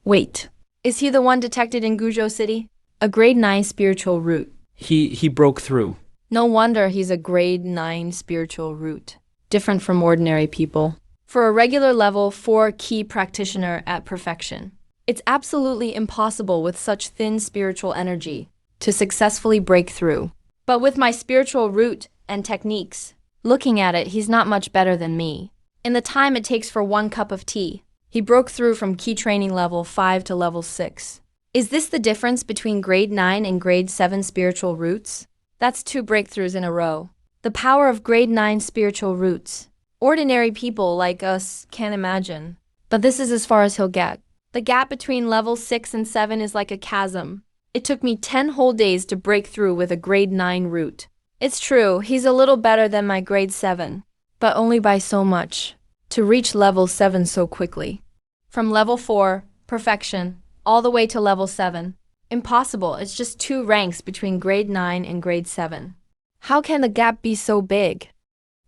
Wait, is he the one detected in Guizhou City? A grade 9 spiritual root. He broke through. No wonder he's a grade 9 spiritual root, different from ordinary people. For a regular level 4 key practitioner at perfection, it's absolutely impossible with such thin spiritual energy to successfully break through. But with my spiritual root and techniques, looking at it, he's not much better than me. In the time it takes for 1 cup of tea, he broke through from key training level 5 to level 6. Is this the difference between grade 9 and grade 7 spiritual roots? That's 2 breakthroughs in a row. The power of grade 9 spiritual roots. Ordinary people like us can't imagine. But this is as far as he'll get. The gap between level 6 and 7 is like a chasm. It took me 10 whole days to break through with a grade 9 root. It's true, he's a little better than my grade 7, but only by so much. To reach level 7 so quickly. From level 4, perfection, all the way to level 7. Impossible, it's just 2 ranks between grade 9 and grade 7. How can the gap be so big?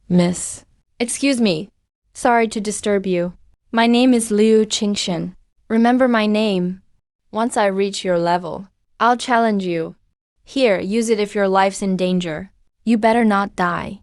Miss. Excuse me. Sorry to disturb you. My name is Liu Qingxian. Remember my name. Once I reach your level, I'll challenge you. Here, use it if your life's in danger. You better not die.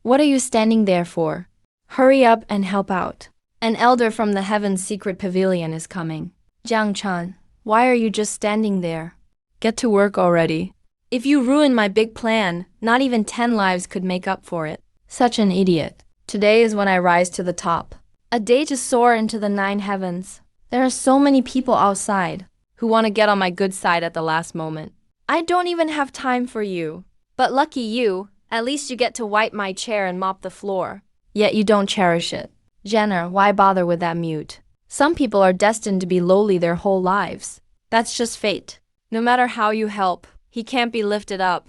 What are you standing there for? Hurry up and help out. An elder from the Heaven's Secret Pavilion is coming. Jiang Chan, why are you just standing there? Get to work already. If you ruin my big plan, not even 10 lives could make up for it. Such an idiot. Today is when I rise to the top. A day to soar into the 9 heavens. There are so many people outside who want to get on my good side at the last moment. I don't even have time for you. But lucky you, at least you get to wipe my chair and mop the floor. Yet you don't cherish it. Jenner, why bother with that mute? Some people are destined to be lowly their whole lives. That's just fate. No matter how you help, he can't be lifted up.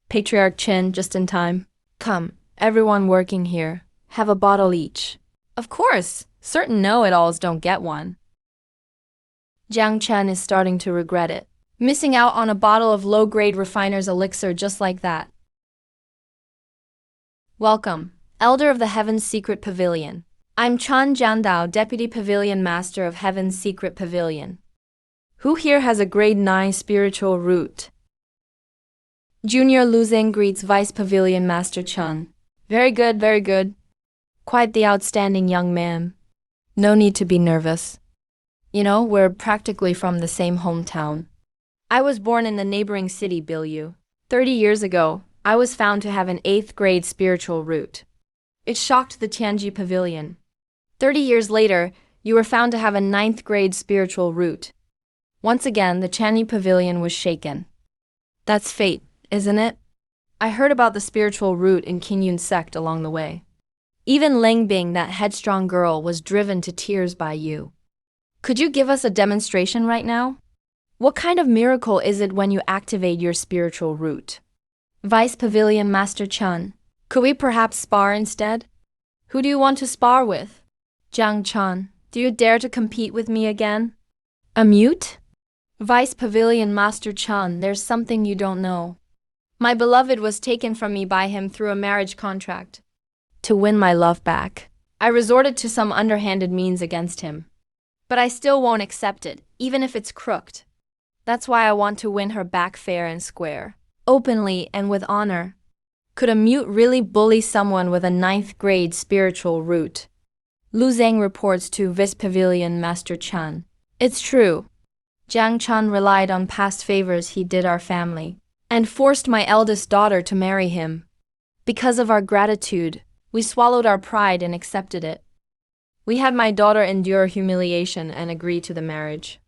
Patriarch Chin, just in time. Come, everyone working here, have a bottle each. Of course, certain know-it-alls don't get one. Jiang Chen is starting to regret it. Missing out on a bottle of low-grade refiner's elixir just like that. Welcome, Elder of the Heaven's Secret Pavilion. I'm Chan Jiandao, Deputy Pavilion Master of Heaven's Secret Pavilion. Who here has a grade 9 spiritual root? Junior Luzeng greets Vice Pavilion Master Chun. Very good, very good. Quite the outstanding young man. No need to be nervous. You know, we're practically from the same hometown. I was born in the neighboring city, Bilu. 30 years ago, I was found to have an 8th grade spiritual root. It shocked the Tianji Pavilion. 30 years later, you were found to have a 9th grade spiritual root. Once again, the Tianji Pavilion was shaken. That's fate, isn't it? I heard about the spiritual root in Qinyun sect along the way. Even Ling Bing, that headstrong girl, was driven to tears by you. Could you give us a demonstration right now? What kind of miracle is it when you activate your spiritual root? Vice Pavilion Master Chun, could we perhaps spar instead? Who do you want to spar with? Jiang Chan, do you dare to compete with me again? A mute? Vice Pavilion Master Chun, there's something you don't know. My beloved was taken from me by him through a marriage contract. To win my love back, I resorted to some underhanded means against him. But I still won't accept it, even if it's crooked. That's why I want to win her back fair and square, openly and with honor. Could a mute really bully someone with a ninth grade spiritual root? Lu Zhang reports to Vice Pavilion Master Chan. It's true. Jiang Chan relied on past favors he did our family and forced my eldest daughter to marry him. Because of our gratitude, we swallowed our pride and accepted it. We had my daughter endure humiliation and agree to the marriage.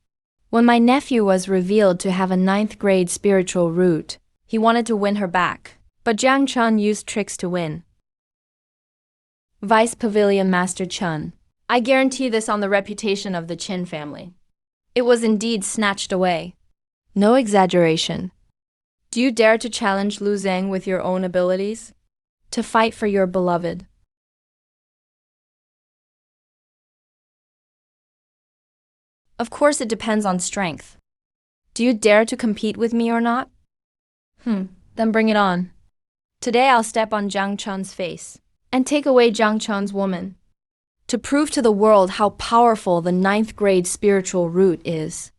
When my nephew was revealed to have a ninth grade spiritual root, he wanted to win her back, but Jiang Chun used tricks to win. Vice Pavilion Master Chun. I guarantee this on the reputation of the Qin family. It was indeed snatched away. No exaggeration. Do you dare to challenge Lu Zhang with your own abilities? To fight for your beloved? Of course it depends on strength. Do you dare to compete with me or not? Then bring it on. Today I'll step on Jiang Chun's face and take away Jiang Chun's woman to prove to the world how powerful the ninth grade spiritual root is.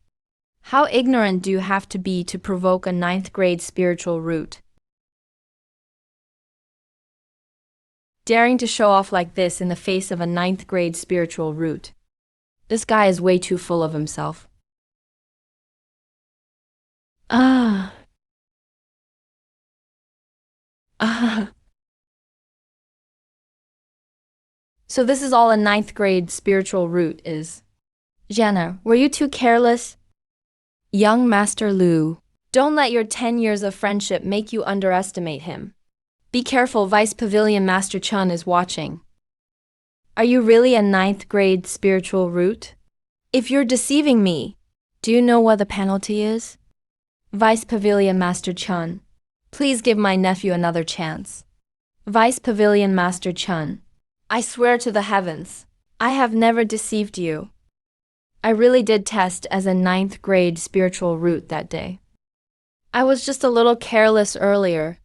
How ignorant do you have to be to provoke a ninth grade spiritual root? Daring to show off like this in the face of a ninth grade spiritual root. This guy is way too full of himself. So this is all a ninth grade spiritual root is. Jana, were you too careless? Young Master Lu, don't let your 10 years of friendship make you underestimate him. Be careful, Vice Pavilion Master Chun is watching. Are you really a ninth grade spiritual root? If you're deceiving me, do you know what the penalty is? Vice Pavilion Master Chun, please give my nephew another chance. Vice Pavilion Master Chun, I swear to the heavens, I have never deceived you. I really did test as a ninth grade spiritual root that day. I was just a little careless earlier.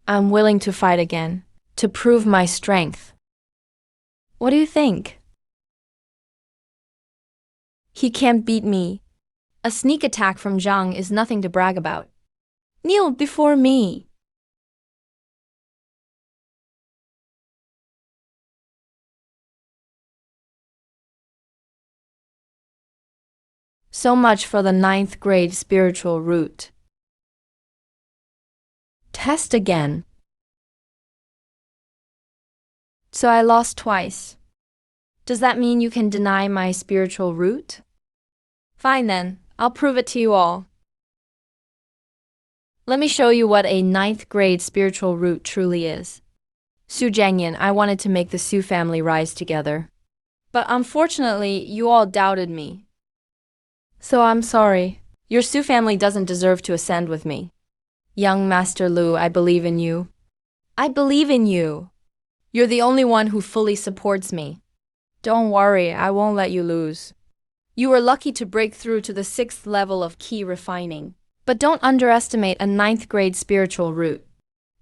I'm willing to fight again, to prove my strength. What do you think? He can't beat me. A sneak attack from Zhang is nothing to brag about. Kneel before me. So much for the ninth grade spiritual root. Test again. So I lost twice. Does that mean you can deny my spiritual root? Fine then, I'll prove it to you all. Let me show you what a ninth grade spiritual root truly is. Su Jiangyan, I wanted to make the Su family rise together. But unfortunately, you all doubted me. So I'm sorry. Your Su family doesn't deserve to ascend with me. Young Master Lu, I believe in you. I believe in you. You're the only one who fully supports me. Don't worry, I won't let you lose. You were lucky to break through to the 6th level of key refining. But don't underestimate a ninth grade spiritual root.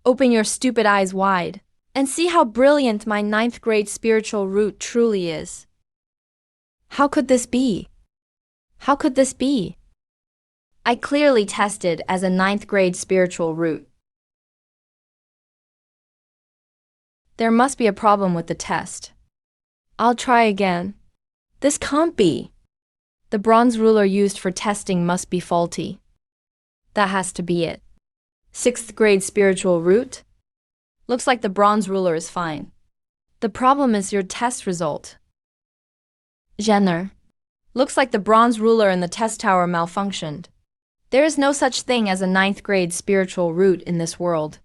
Open your stupid eyes wide and see how brilliant my ninth grade spiritual root truly is. How could this be? How could this be? I clearly tested as a ninth grade spiritual root. There must be a problem with the test. I'll try again. This can't be. The bronze ruler used for testing must be faulty. That has to be it. 6th grade spiritual root? Looks like the bronze ruler is fine. The problem is your test result. Jenner. Looks like the bronze ruler in the test tower malfunctioned. There is no such thing as a ninth grade spiritual root in this world.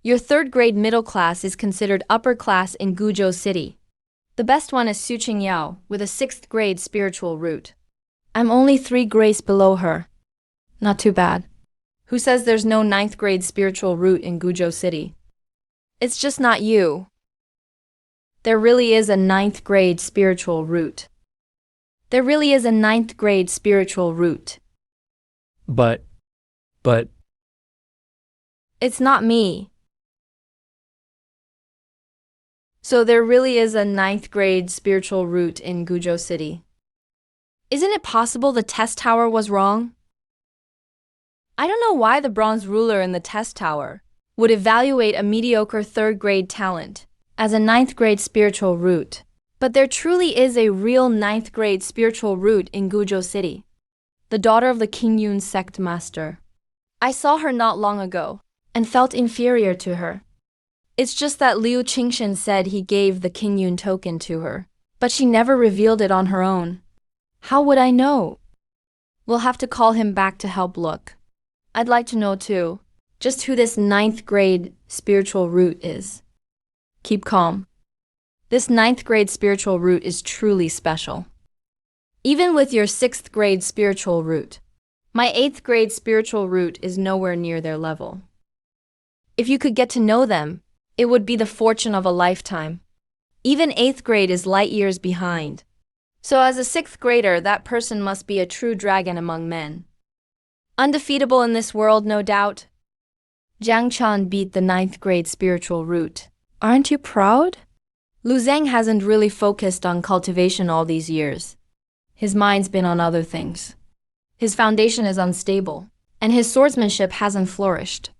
Your 3rd grade middle class is considered upper class in Guizhou City. The best one is Su Qingyao with a 6th grade spiritual root. I'm only 3 grades below her. Not too bad. Who says there's no 9th grade spiritual root in Guizhou City? It's just not you. There really is a 9th grade spiritual root. There really is a 9th grade spiritual root. But, It's not me. So there really is a 9th grade spiritual root in Guizhou City. Isn't it possible the test tower was wrong? I don't know why the bronze ruler in the test tower would evaluate a mediocre third-grade talent as a ninth-grade spiritual root. But there truly is a real ninth-grade spiritual root in Guizhou City, the daughter of the Qingyun sect master. I saw her not long ago and felt inferior to her. It's just that Liu Qingshan said he gave the Qingyun token to her, but she never revealed it on her own. How would I know? We'll have to call him back to help look. I'd like to know too, just who this ninth-grade spiritual root is. Keep calm. This ninth-grade spiritual root is truly special. Even with your sixth-grade spiritual root, my eighth-grade spiritual root is nowhere near their level. If you could get to know them, it would be the fortune of a lifetime. Even eighth grade is light years behind. So as a sixth grader, that person must be a true dragon among men. Undefeatable in this world, no doubt. Jiang Chan beat the ninth grade spiritual root. Aren't you proud? Lu Zhang hasn't really focused on cultivation all these years. His mind's been on other things. His foundation is unstable, and his swordsmanship hasn't flourished.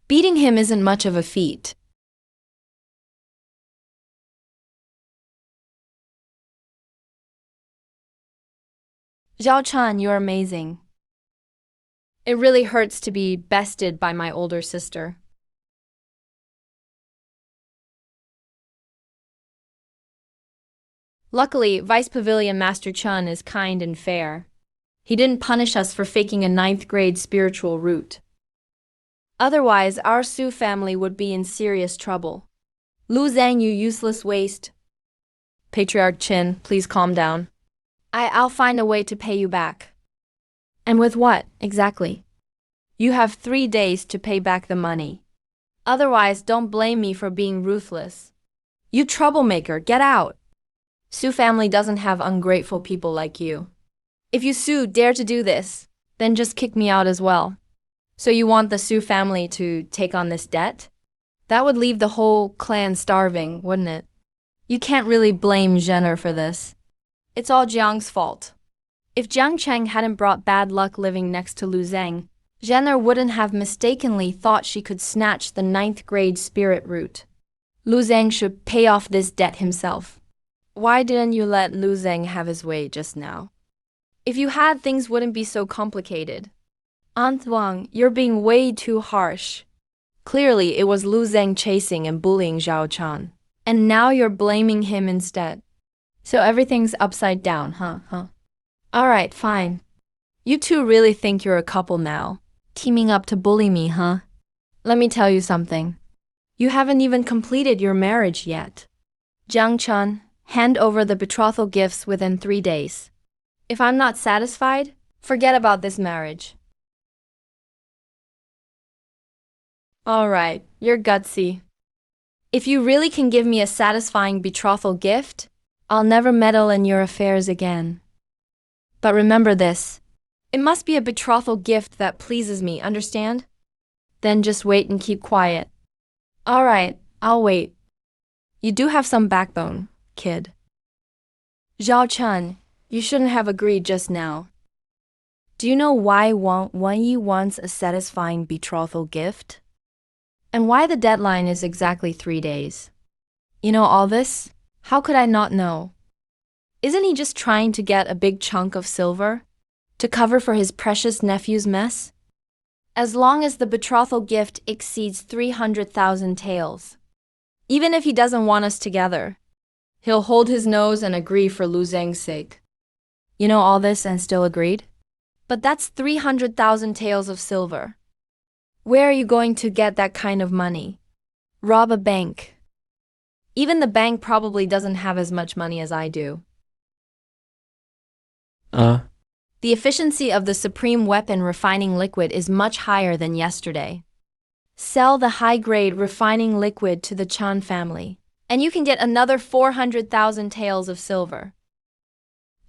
Beating him isn't much of a feat. Zhao Chan, you're amazing. It really hurts to be bested by my older sister. Luckily, Vice Pavilion Master Chun is kind and fair. He didn't punish us for faking a ninth grade spiritual root. Otherwise, our Su family would be in serious trouble. Lu Zhang, you useless waste. Patriarch Qin, please calm down. I'll find a way to pay you back. And with what, exactly? You have 3 days to pay back the money. Otherwise, don't blame me for being ruthless. You troublemaker, get out! Su family doesn't have ungrateful people like you. If you Su dare to do this, then just kick me out as well. So you want the Su family to take on this debt? That would leave the whole clan starving, wouldn't it? You can't really blame Zhener for this. It's all Jiang's fault. If Jiang Cheng hadn't brought bad luck living next to Lu Zhang, Zhener wouldn't have mistakenly thought she could snatch the ninth grade spirit root. Lu Zhang should pay off this debt himself. Why didn't you let Lu Zhang have his way just now? If you had, things wouldn't be so complicated. Aunt Wang, you're being way too harsh. Clearly, it was Lu Zhang chasing and bullying Zhao Chan. And now you're blaming him instead. So everything's upside down, huh? Alright, fine. You two really think you're a couple now, teaming up to bully me, huh? Let me tell you something. You haven't even completed your marriage yet. Jiang Chun, hand over the betrothal gifts within 3 days. If I'm not satisfied, forget about this marriage. Alright, you're gutsy. If you really can give me a satisfying betrothal gift, I'll never meddle in your affairs again. But remember this. It must be a betrothal gift that pleases me, understand? Then just wait and keep quiet. Alright, I'll wait. You do have some backbone, kid. Zhao Chun, you shouldn't have agreed just now. Do you know why Wang Yi wants a satisfying betrothal gift? And why the deadline is exactly 3 days? You know all this? How could I not know? Isn't he just trying to get a big chunk of silver to cover for his precious nephew's mess? As long as the betrothal gift exceeds 300,000 taels. Even if he doesn't want us together, he'll hold his nose and agree for Lu Zhang's sake. You know all this and still agreed? But that's 300,000 taels of silver. Where are you going to get that kind of money? Rob a bank. Even the bank probably doesn't have as much money as I do. The efficiency of the supreme weapon refining liquid is much higher than yesterday. Sell the high-grade refining liquid to the Chan family, and you can get another 400,000 taels of silver.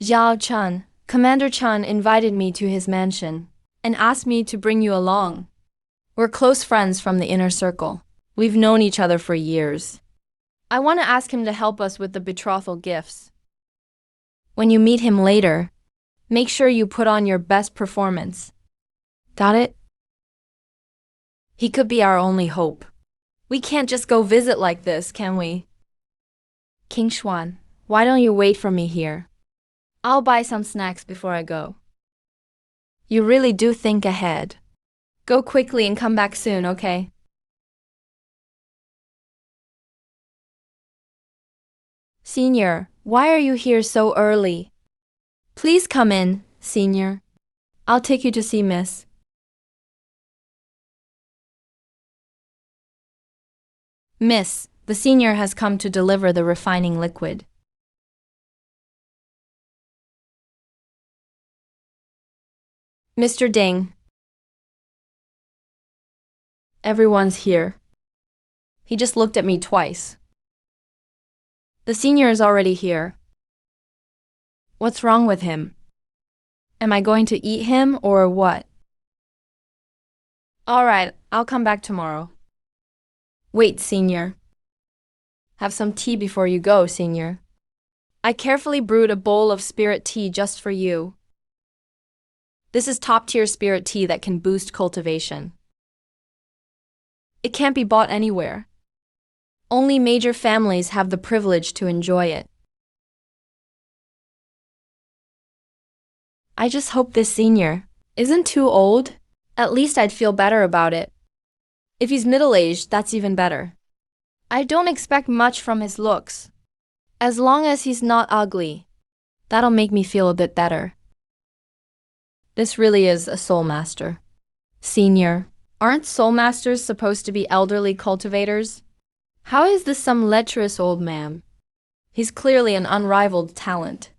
Zhao Chan, Commander Chan invited me to his mansion and asked me to bring you along. We're close friends from the inner circle. We've known each other for years. I want to ask him to help us with the betrothal gifts. When you meet him later, make sure you put on your best performance. Got it? He could be our only hope. We can't just go visit like this, can we? King Xuan, why don't you wait for me here? I'll buy some snacks before I go. You really do think ahead. Go quickly and come back soon, okay? Senior, why are you here so early? Please come in, Senior. I'll take you to see Miss. Miss, the senior has come to deliver the refining liquid. Mr. Ding. Everyone's here. He just looked at me twice. The senior is already here. What's wrong with him? Am I going to eat him or what? All right, I'll come back tomorrow. Wait, Senior. Have some tea before you go, Senior. I carefully brewed a bowl of spirit tea just for you. This is top-tier spirit tea that can boost cultivation. It can't be bought anywhere. Only major families have the privilege to enjoy it. I just hope this senior isn't too old. At least I'd feel better about it. If he's middle-aged, that's even better. I don't expect much from his looks. As long as he's not ugly, that'll make me feel a bit better. This really is a soul master. Senior, aren't soul masters supposed to be elderly cultivators? How is this some lecherous old man? He's clearly an unrivaled talent.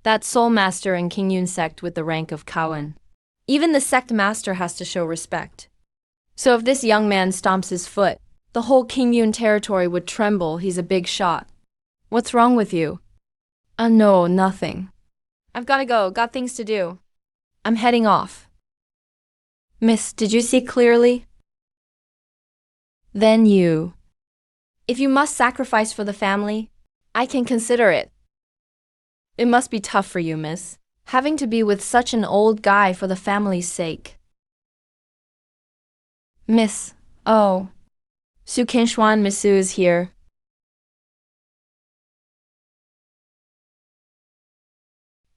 That soul master in King Yun sect with the rank of Kawan. Even the sect master has to show respect. So if this young man stomps his foot, the whole King Yun territory would tremble. He's a big shot. What's wrong with you? No, nothing. I've gotta go, got things to do. I'm heading off. Miss, did you see clearly? Then you. If you must sacrifice for the family, I can consider it. It must be tough for you, miss, having to be with such an old guy for the family's sake. Miss, oh. Su Kinshuan Missu is here.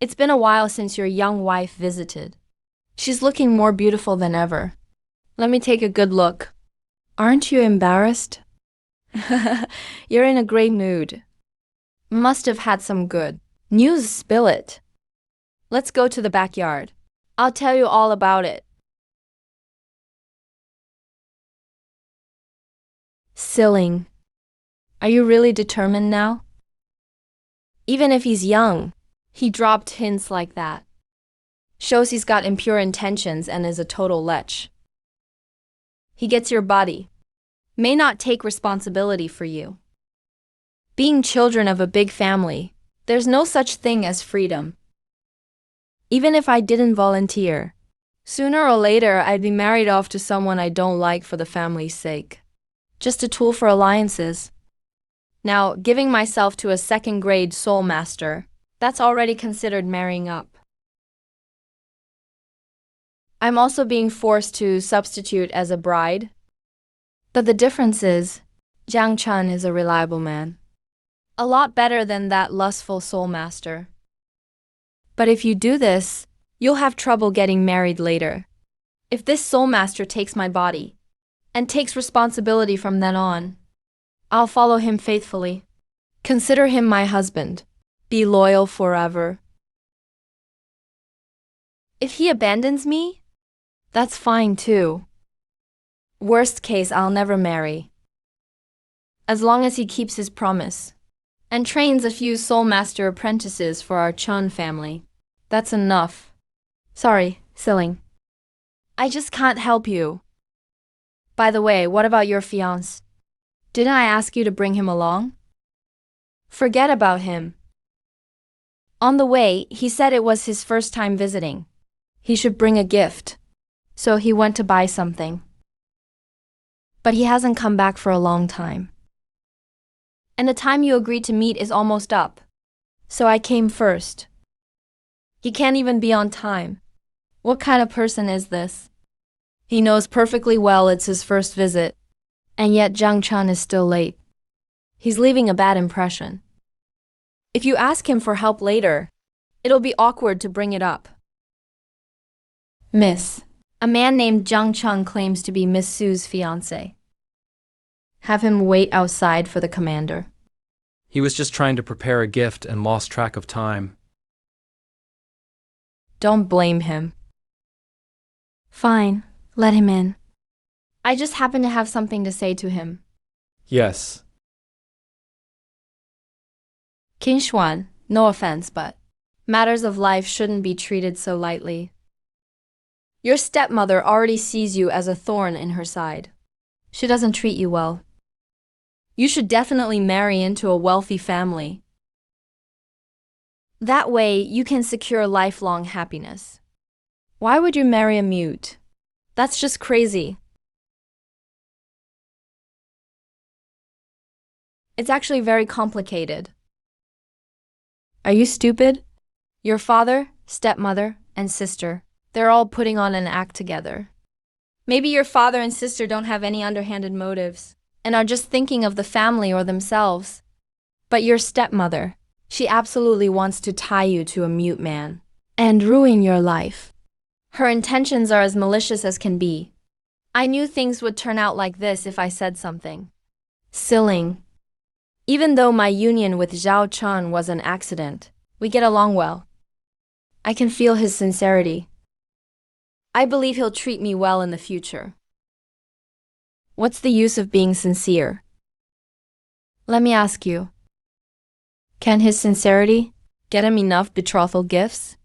It's been a while since your young wife visited. She's looking more beautiful than ever. Let me take a good look. Aren't you embarrassed? You're in a great mood. Must have had some good news, spill it. Let's go to the backyard. I'll tell you all about it. Silling. Are you really determined now? Even if he's young, he dropped hints like that. Shows he's got impure intentions and is a total lech. He gets your body. May not take responsibility for you. Being children of a big family, there's no such thing as freedom. Even if I didn't volunteer, sooner or later I'd be married off to someone I don't like for the family's sake. Just a tool for alliances. Now, giving myself to a second-grade soul master, that's already considered marrying up. I'm also being forced to substitute as a bride. But the difference is, Jiang Chun is a reliable man. A lot better than that lustful soul master. But if you do this, you'll have trouble getting married later. If this soul master takes my body, and takes responsibility from then on, I'll follow him faithfully. Consider him my husband. Be loyal forever. If he abandons me, that's fine too. Worst case, I'll never marry. As long as he keeps his promise and trains a few soul master apprentices for our Chun family, that's enough. Sorry, Silling. I just can't help you. By the way, what about your fiancé? Didn't I ask you to bring him along? Forget about him. On the way, he said it was his first time visiting. He should bring a gift. So he went to buy something. But he hasn't come back for a long time. And the time you agreed to meet is almost up. So I came first. He can't even be on time. What kind of person is this? He knows perfectly well it's his first visit, and yet Zhang Chun is still late. He's leaving a bad impression. If you ask him for help later, it'll be awkward to bring it up. Miss, a man named Zhang Chun claims to be Miss Su's fiancé. Have him wait outside for the commander. He was just trying to prepare a gift and lost track of time. Don't blame him. Fine, let him in. I just happen to have something to say to him. Yes. King Xuan, no offense, but matters of life shouldn't be treated so lightly. Your stepmother already sees you as a thorn in her side. She doesn't treat you well. You should definitely marry into a wealthy family. That way, you can secure lifelong happiness. Why would you marry a mute? That's just crazy. It's actually very complicated. Are you stupid? Your father, stepmother, and sister, they're all putting on an act together. Maybe your father and sister don't have any underhanded motives and are just thinking of the family or themselves. But your stepmother, she absolutely wants to tie you to a mute man and ruin your life. Her intentions are as malicious as can be. I knew things would turn out like this if I said something. Silling. Even though my union with Zhao Chun was an accident, we get along well. I can feel his sincerity. I believe he'll treat me well in the future. What's the use of being sincere? Let me ask you. Can his sincerity get him enough betrothal gifts?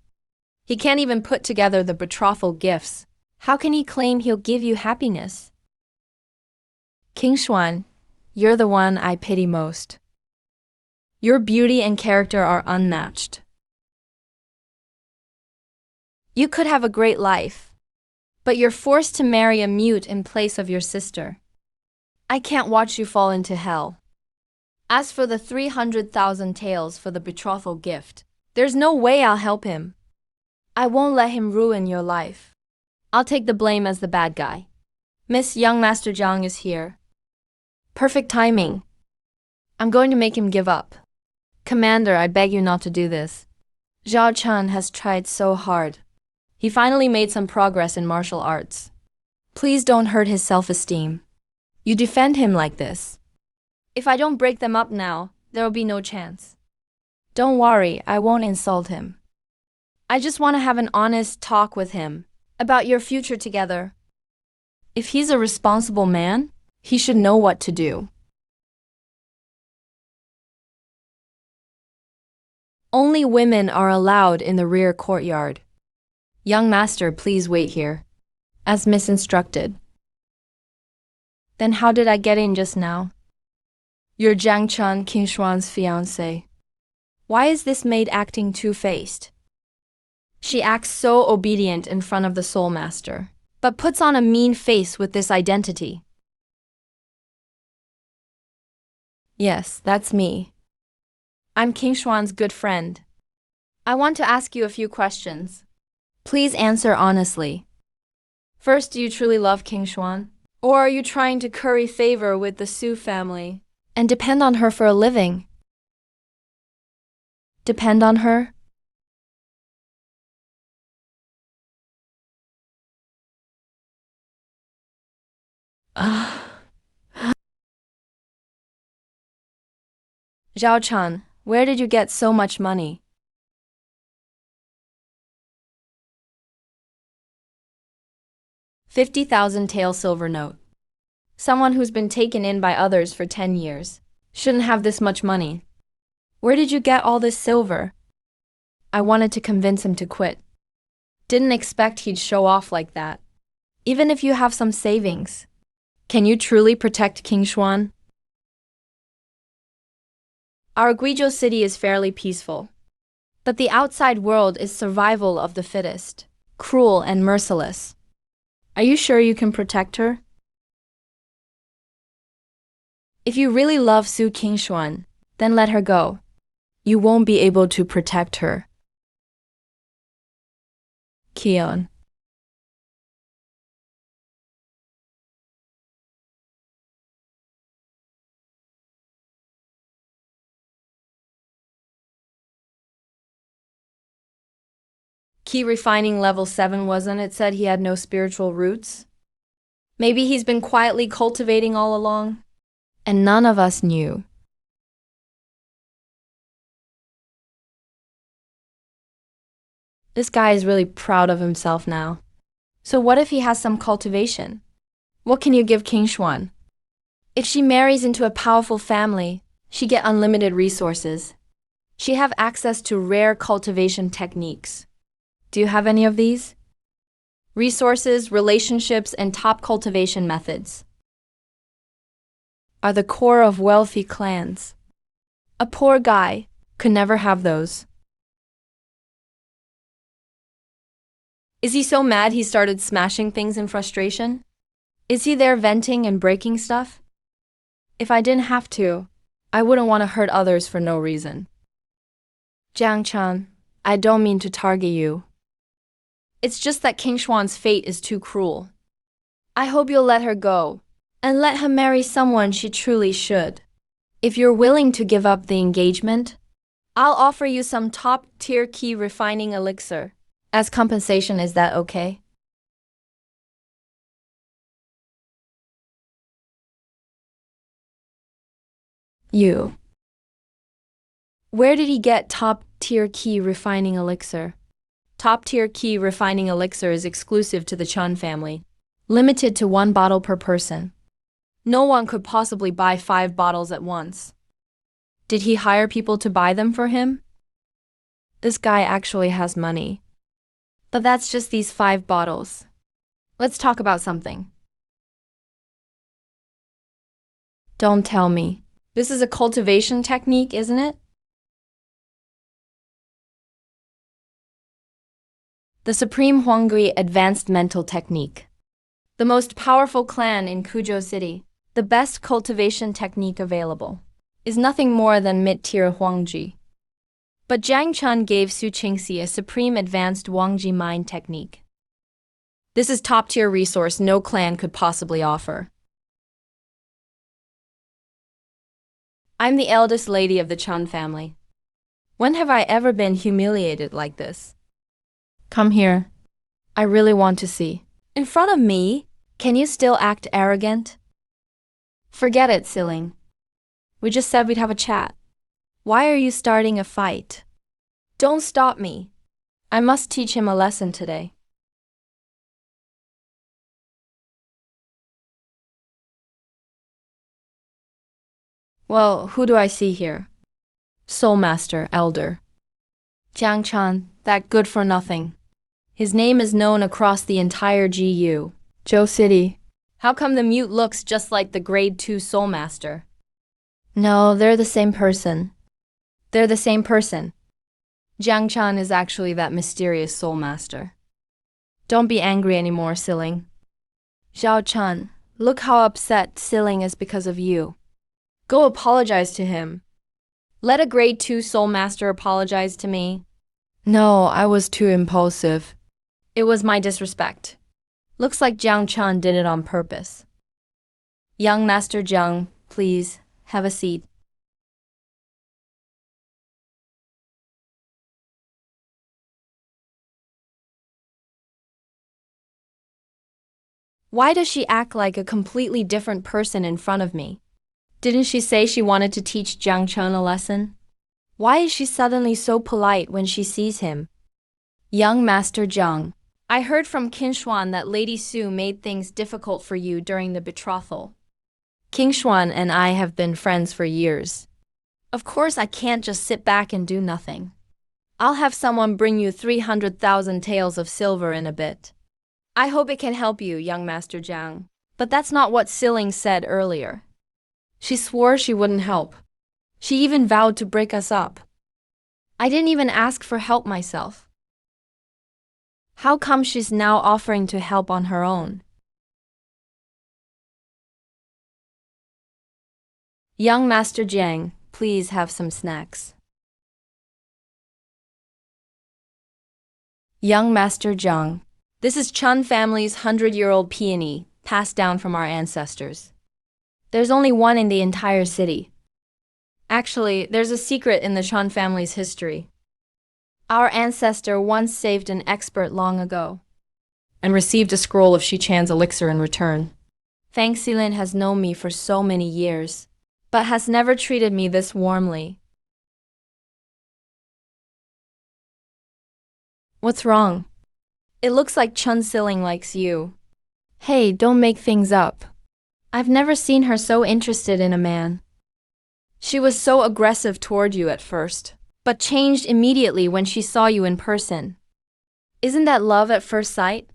He can't even put together the betrothal gifts. How can he claim he'll give you happiness? King Xuan, you're the one I pity most. Your beauty and character are unmatched. You could have a great life, but you're forced to marry a mute in place of your sister. I can't watch you fall into hell. As for the 300,000 taels for the betrothal gift, there's no way I'll help him. I won't let him ruin your life. I'll take the blame as the bad guy. Miss Young Master Jiang is here. Perfect timing. I'm going to make him give up. Commander, I beg you not to do this. Zhao Chun has tried so hard. He finally made some progress in martial arts. Please don't hurt his self-esteem. You defend him like this. If I don't break them up now, there will be no chance. Don't worry, I won't insult him. I just want to have an honest talk with him about your future together. If he's a responsible man, he should know what to do. Only women are allowed in the rear courtyard. Young master, please wait here. As Miss instructed. Then how did I get in just now? You're Zhang Chun, King Xuan's fiancé. Why is this maid acting two-faced? She acts so obedient in front of the soul master, but puts on a mean face with this identity. Yes, that's me. I'm King Xuan's good friend. I want to ask you a few questions. Please answer honestly. First, do you truly love King Xuan? Or are you trying to curry favor with the Su family and depend on her for a living? Depend on her? Zhao Chun, where did you get so much money? 50,000 tael silver note. Someone who's been taken in by others for 10 years shouldn't have this much money. Where did you get all this silver? I wanted to convince him to quit. Didn't expect he'd show off like that. Even if you have some savings, can you truly protect King Xuan? Our Guizhou city is fairly peaceful, but the outside world is survival of the fittest, cruel and merciless. Are you sure you can protect her? If you really love Su King Xuan, then let her go. You won't be able to protect her. Kion. Key refining level 7, wasn't it? Said he had no spiritual roots. Maybe he's been quietly cultivating all along, and none of us knew. This guy is really proud of himself now. So what if he has some cultivation? What can you give King Xuan? If she marries into a powerful family, she get unlimited resources. She have access to rare cultivation techniques. Do you have any of these? Resources, relationships, and top cultivation methods are the core of wealthy clans. A poor guy could never have those. Is he so mad he started smashing things in frustration? Is he there venting and breaking stuff? If I didn't have to, I wouldn't want to hurt others for no reason. Jiang Chan, I don't mean to target you. It's just that King Xuan's fate is too cruel. I hope you'll let her go, and let her marry someone she truly should. If you're willing to give up the engagement, I'll offer you some top-tier key refining elixir. As compensation, is that okay? You. Where did he get top-tier key refining elixir? Top-tier key refining elixir is exclusive to the Chun family, limited to 1 bottle per person. No one could possibly buy 5 bottles at once. Did he hire people to buy them for him? This guy actually has money. But that's just these 5 bottles. Let's talk about something. Don't tell me. This is a cultivation technique, isn't it? The Supreme Huangui Advanced Mental Technique. The most powerful clan in Kuzhou City, the best cultivation technique available, is nothing more than mid-tier Huangji. But Jiang Chun gave Su Qingxi a supreme advanced Huangji mind technique. This is top-tier resource no clan could possibly offer. I'm the eldest lady of the Chun family. When have I ever been humiliated like this? Come here. I really want to see. In front of me? Can you still act arrogant? Forget it, Siling. We just said we'd have a chat. Why are you starting a fight? Don't stop me. I must teach him a lesson today. Well, who do I see here? Soul Master, Elder. Jiang Chan, that good-for-nothing. His name is known across the entire GU, Zhou City. How come the mute looks just like the Grade 2 Soul Master? No, they're the same person. They're the same person. Jiang Chan is actually that mysterious Soul Master. Don't be angry anymore, Siling. Zhao Chan, look how upset Siling is because of you. Go apologize to him. Let a Grade 2 Soul Master apologize to me. No, I was too impulsive. It was my disrespect. Looks like Jiang Chan did it on purpose. Young Master Jiang, please, have a seat. Why does she act like a completely different person in front of me? Didn't she say she wanted to teach Jiang Chun a lesson? Why is she suddenly so polite when she sees him? Young Master Jiang, I heard from King Xuan that Lady Su made things difficult for you during the betrothal. King Xuan and I have been friends for years. Of course I can't just sit back and do nothing. I'll have someone bring you 300,000 taels of silver in a bit. I hope it can help you, young Master Jiang. But that's not what Siling said earlier. She swore she wouldn't help. She even vowed to break us up. I didn't even ask for help myself. How come she's now offering to help on her own? Young Master Jiang, please have some snacks. Young Master Jiang, this is Chun family's 100-year-old peony, passed down from our ancestors. There's only one in the entire city. Actually, there's a secret in the Chun family's history. Our ancestor once saved an expert long ago and received a scroll of Shichan's elixir in return. Fang Xilin has known me for so many years, but has never treated me this warmly. What's wrong? It looks like Chun Siling likes you. Hey, don't make things up. I've never seen her so interested in a man. She was so aggressive toward you at first, but changed immediately when she saw you in person. Isn't that love at first sight?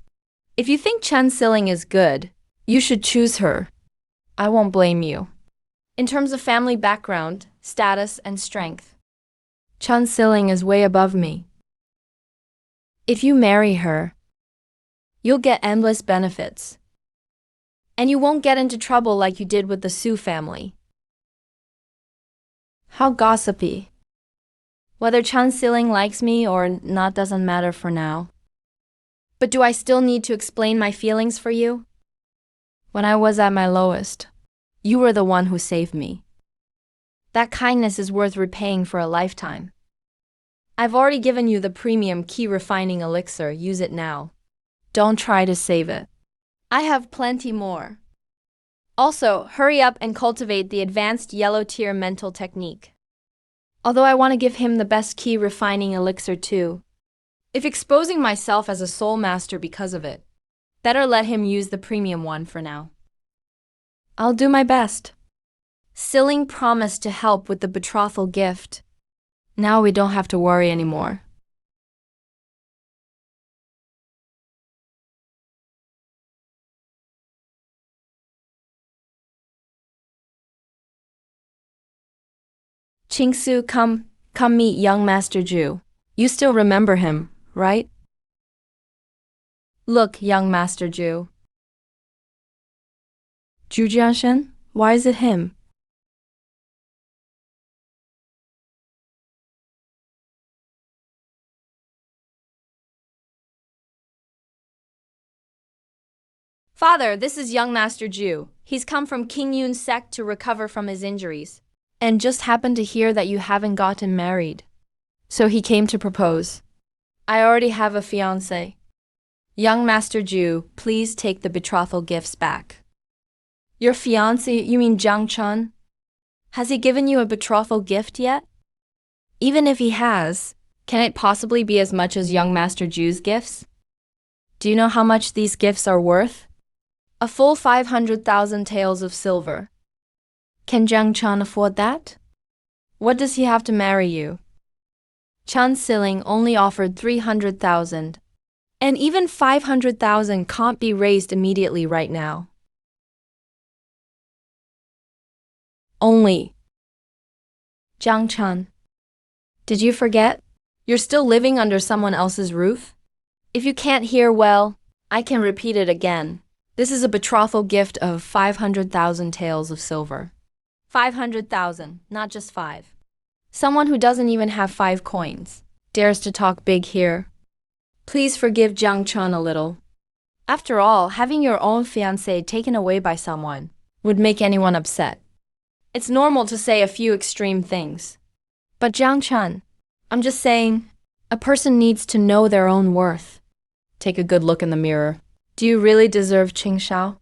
If you think Chun Siling is good, you should choose her. I won't blame you. In terms of family background, status, and strength, Chun Siling is way above me. If you marry her, you'll get endless benefits. And you won't get into trouble like you did with the Su family. How gossipy. Whether Chun Siling likes me or not doesn't matter for now. But do I still need to explain my feelings for you? When I was at my lowest, you were the one who saved me. That kindness is worth repaying for a lifetime. I've already given you the premium key refining elixir, use it now. Don't try to save it. I have plenty more. Also, hurry up and cultivate the advanced yellow tier mental technique. Although I want to give him the best key refining elixir too. If exposing myself as a soul master because of it, better let him use the premium one for now. I'll do my best. Siling promised to help with the betrothal gift. Now we don't have to worry anymore. Qingsu, come meet young Master Zhu. You still remember him, right? Look, young Master Zhu. Zhu Jianshen? Why is it him? Father, this is young Master Zhu. He's come from King Yun's sect to recover from his injuries, and just happened to hear that you haven't gotten married. So he came to propose. I already have a fiancé. Young Master Zhu, please take the betrothal gifts back. Your fiancé, you mean Jiang Chun? Has he given you a betrothal gift yet? Even if he has, can it possibly be as much as young Master Zhu's gifts? Do you know how much these gifts are worth? A full 500,000 taels of silver. Can Jiang Chun afford that? What does he have to marry you? Chun Siling only offered 300,000. And even 500,000 can't be raised immediately right now. Only. Jiang Chun. Did you forget? You're still living under someone else's roof? If you can't hear well, I can repeat it again. This is a betrothal gift of 500,000 taels of silver. 500,000, not just 5. Someone who doesn't even have 5 coins dares to talk big here. Please forgive Jiang Chun a little. After all, having your own fiancé taken away by someone would make anyone upset. It's normal to say a few extreme things. But Jiang Chun, I'm just saying, a person needs to know their own worth. Take a good look in the mirror. Do you really deserve Qing Shao?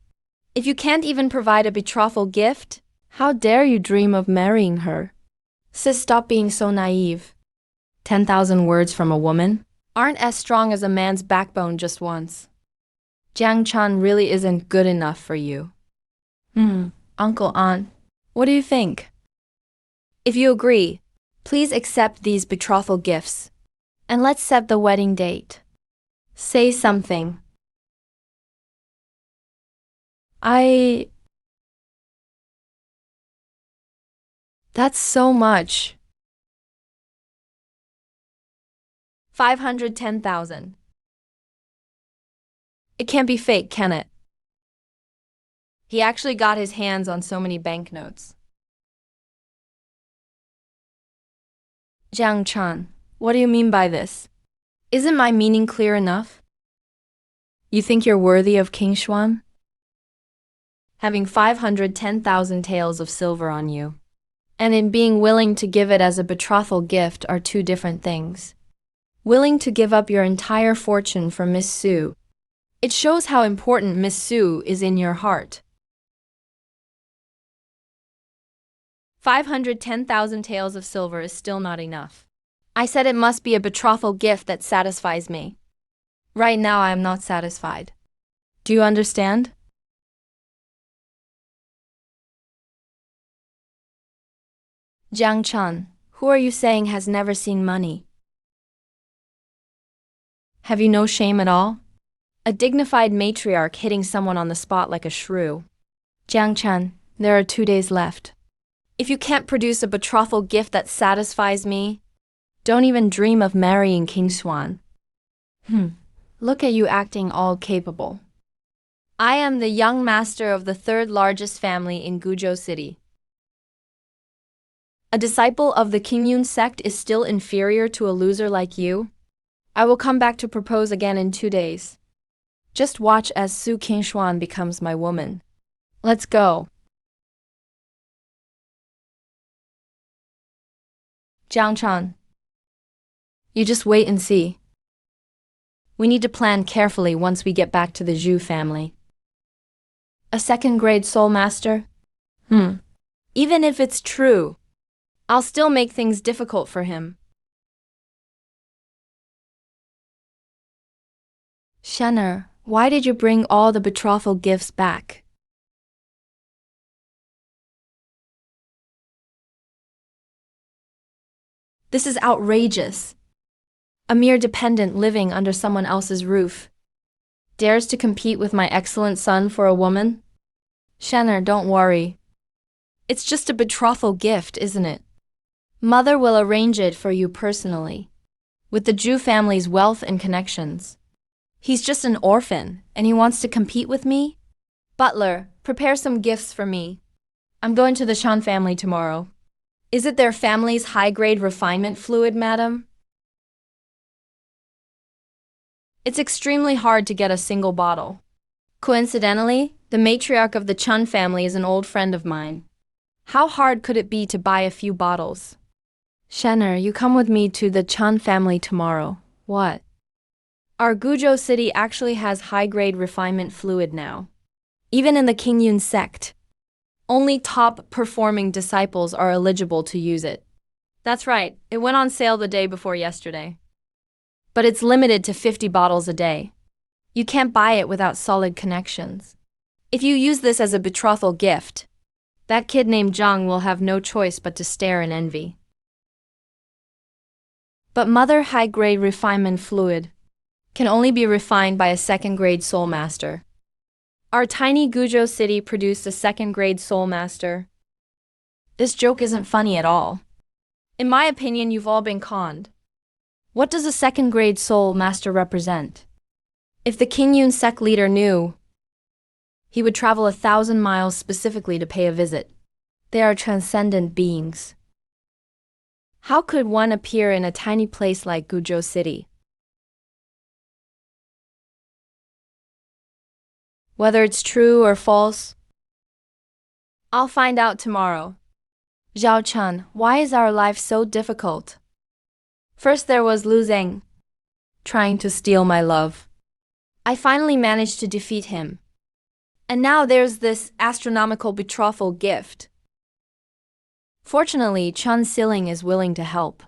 If you can't even provide a betrothal gift, how dare you dream of marrying her? Sis, stop being so naive. 10,000 words from a woman aren't as strong as a man's backbone just once. Jiang Chun really isn't good enough for you. Uncle, Aunt, what do you think? If you agree, please accept these betrothal gifts, and let's set the wedding date. Say something. That's so much. 510,000. It can't be fake, can it? He actually got his hands on so many banknotes. Jiang Chun, what do you mean by this? Isn't my meaning clear enough? You think you're worthy of King Xuan? Having 510,000 taels of silver on you, and in being willing to give it as a betrothal gift are two different things. willing to give up your entire fortune for Miss Sue. It shows how important Miss Sue is in your heart. 510,000 taels of silver is still not enough. I said it must be a betrothal gift that satisfies me. Right now I am not satisfied. Do you understand? Jiang Chun, who are you saying has never seen money? Have you no shame at all? A dignified matriarch hitting someone on the spot like a shrew. Jiang Chun, there are 2 days left. If you can't produce a betrothal gift that satisfies me, don't even dream of marrying King Swan. Look at you acting all capable. I am the young master of the third largest family in Guizhou City. A disciple of the Qingyun sect is still inferior to a loser like you? I will come back to propose again in 2 days. Just watch as Su Qingshuan becomes my woman. Let's go. Jiang Chan. You just wait and see. We need to plan carefully once we get back to the Zhu family. A second-grade soul master? Even if it's true, I'll still make things difficult for him. Shenner, why did you bring all the betrothal gifts back? This is outrageous. A mere dependent living under someone else's roof dares to compete with my excellent son for a woman? Shenner, don't worry. It's just a betrothal gift, isn't it? Mother will arrange it for you personally, with the Zhu family's wealth and connections. He's just an orphan, and he wants to compete with me? Butler, prepare some gifts for me. I'm going to the Shan family tomorrow. Is it their family's high-grade refinement fluid, madam? It's extremely hard to get a single bottle. Coincidentally, the matriarch of the Chun family is an old friend of mine. How hard could it be to buy a few bottles? Shenner, you come with me to the Chun family tomorrow. What? Our Guizhou city actually has high-grade refinement fluid now. Even in the Qingyun sect, only top-performing disciples are eligible to use it. That's right, it went on sale the day before yesterday. But it's limited to 50 bottles a day. You can't buy it without solid connections. If you use this as a betrothal gift, that kid named Zhang will have no choice but to stare in envy. But mother high-grade refinement fluid can only be refined by a second-grade soul master. Our tiny Guizhou city produced a second-grade soul master. This joke isn't funny at all. In my opinion, you've all been conned. What does a second-grade soul master represent? If the Qingyun sect leader knew, he would travel 1,000 miles specifically to pay a visit. They are transcendent beings. How could one appear in a tiny place like Guizhou City? Whether it's true or false, I'll find out tomorrow. Zhao Chun, why is our life so difficult? First there was Lu Zeng, trying to steal my love. I finally managed to defeat him. And now there's this astronomical betrothal gift. Fortunately, Chun Siling is willing to help.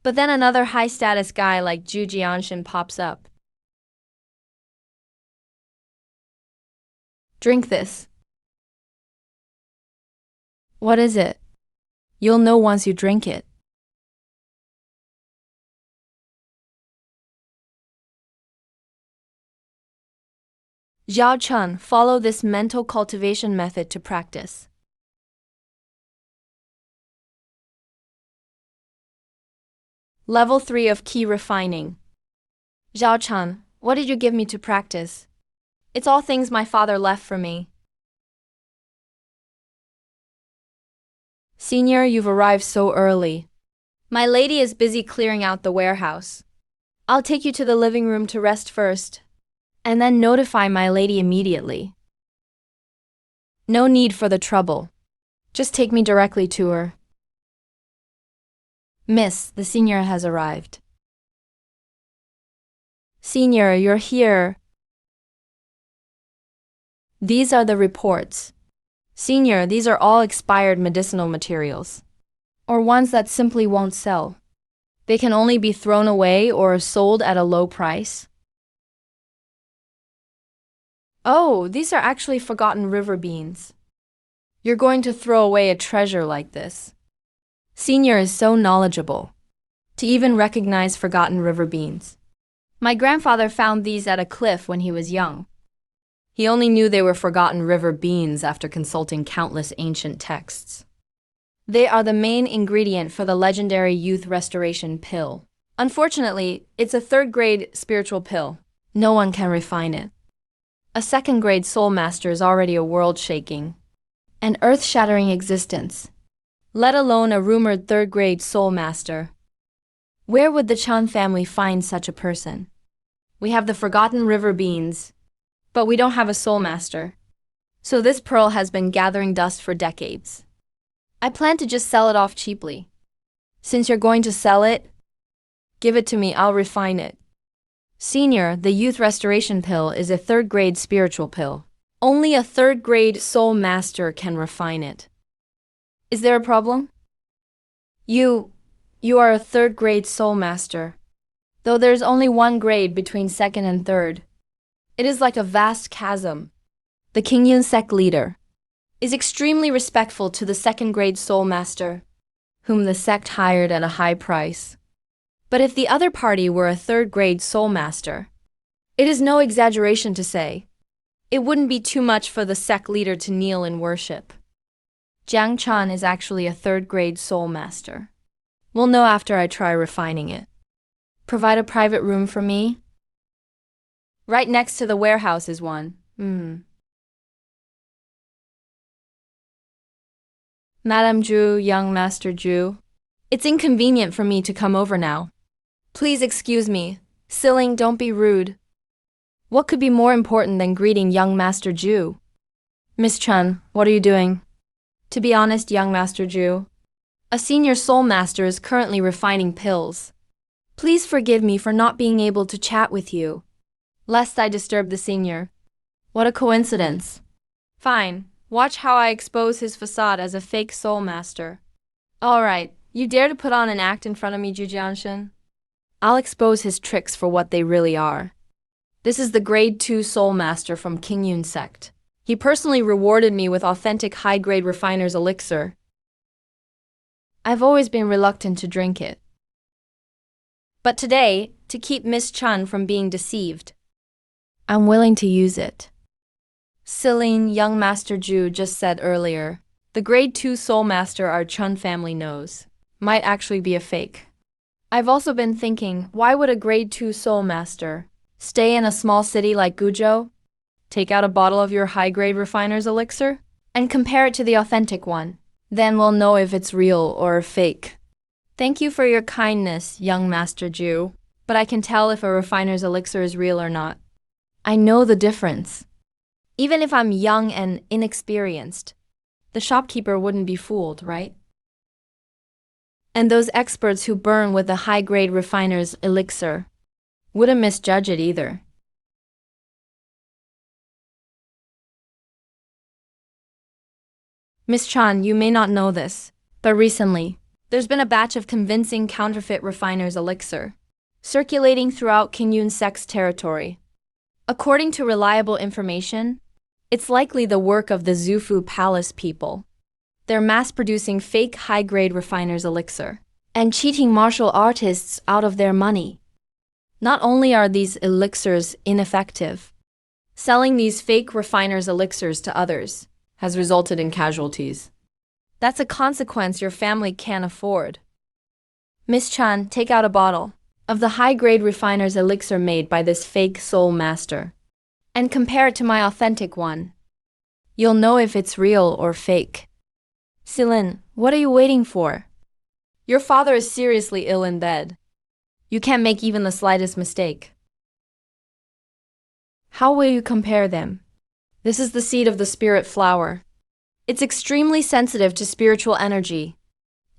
But then another high-status guy like Zhu Jianshin pops up. Drink this. What is it? You'll know once you drink it. Zhao Chun, follow this mental cultivation method to practice. Level 3 of Key Refining. Zhao Chun, what did you give me to practice? It's all things my father left for me. Senior, you've arrived so early. My lady is busy clearing out the warehouse. I'll take you to the living room to rest first, and then notify my lady immediately. No need for the trouble. Just take me directly to her. Miss, the senior has arrived. Senior, you're here. These are the reports. Senior, these are all expired medicinal materials. Or ones that simply won't sell. They can only be thrown away or sold at a low price. Oh, these are actually forgotten river beans. You're going to throw away a treasure like this. Senior is so knowledgeable to even recognize forgotten river beans. My grandfather found these at a cliff when he was young. He only knew they were forgotten river beans after consulting countless ancient texts. They are the main ingredient for the legendary youth restoration pill. Unfortunately, it's a third-grade spiritual pill. No one can refine it. A second-grade soul master is already a world-shaking, an earth-shattering existence, let alone a rumored third-grade soul master. Where would the Chan family find such a person? We have the forgotten river beans, but we don't have a soul master. So this pearl has been gathering dust for decades. I plan to just sell it off cheaply. Since you're going to sell it, give it to me, I'll refine it. Senior, the youth restoration pill is a third-grade spiritual pill. Only a third-grade soul master can refine it. Is there a problem? You are a third-grade soul master. Though there's only one grade between second and third. It is like a vast chasm. The Kingyun sect leader is extremely respectful to the second-grade soul master, whom the sect hired at a high price. But if the other party were a third-grade soul master, it is no exaggeration to say, it wouldn't be too much for the sect leader to kneel in worship. Jiang Chan is actually a third-grade soul master. We'll know after I try refining it. Provide a private room for me? Right next to the warehouse is one. Madam Zhu, young Master Zhu. It's inconvenient for me to come over now. Please excuse me. Siling, don't be rude. What could be more important than greeting young Master Zhu? Miss Chen, what are you doing? To be honest, young Master Zhu, a senior soul master is currently refining pills. Please forgive me for not being able to chat with you, lest I disturb the senior. What a coincidence. Fine, watch how I expose his facade as a fake soul master. Alright, you dare to put on an act in front of me, Zhu Jianshan? I'll expose his tricks for what they really are. This is the grade 2 soul master from Kingyun sect. He personally rewarded me with authentic high-grade refiner's elixir. I've always been reluctant to drink it. But today, to keep Miss Chun from being deceived, I'm willing to use it. Siling, young Master Zhu just said earlier, the grade 2 soul master our Chun family knows might actually be a fake. I've also been thinking, why would a grade 2 soul master stay in a small city like Guizhou, take out a bottle of your high-grade refiner's elixir, and compare it to the authentic one? Then we'll know if it's real or fake. Thank you for your kindness, young Master Zhu, but I can tell if a refiner's elixir is real or not. I know the difference. Even if I'm young and inexperienced, the shopkeeper wouldn't be fooled, right? And those experts who burn with the high-grade refiner's elixir wouldn't misjudge it either. Miss Chan, you may not know this, but recently, there's been a batch of convincing counterfeit refiner's elixir circulating throughout Kingyun sect's territory. According to reliable information, it's likely the work of the Zufu Palace people. They're mass-producing fake high-grade refiner's elixir and cheating martial artists out of their money. Not only are these elixirs ineffective, selling these fake refiner's elixirs to others has resulted in casualties. That's a consequence your family can't afford. Miss Chan, take out a bottle of the high-grade refiner's elixir made by this fake soul master and compare it to my authentic one. You'll know if it's real or fake. Silin, what are you waiting for? Your father is seriously ill in bed. You can't make even the slightest mistake. How will you compare them? This is the seed of the spirit flower. It's extremely sensitive to spiritual energy.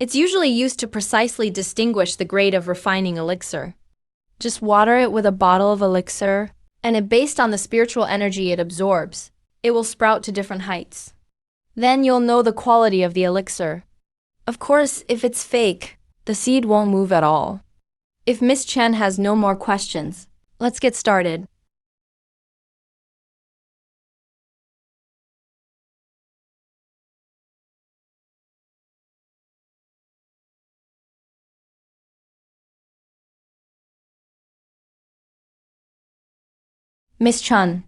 It's usually used to precisely distinguish the grade of refining elixir. Just water it with a bottle of elixir, and based on the spiritual energy it absorbs, it will sprout to different heights. Then you'll know the quality of the elixir. Of course, if it's fake, the seed won't move at all. If Miss Chen has no more questions, let's get started. Miss Chen,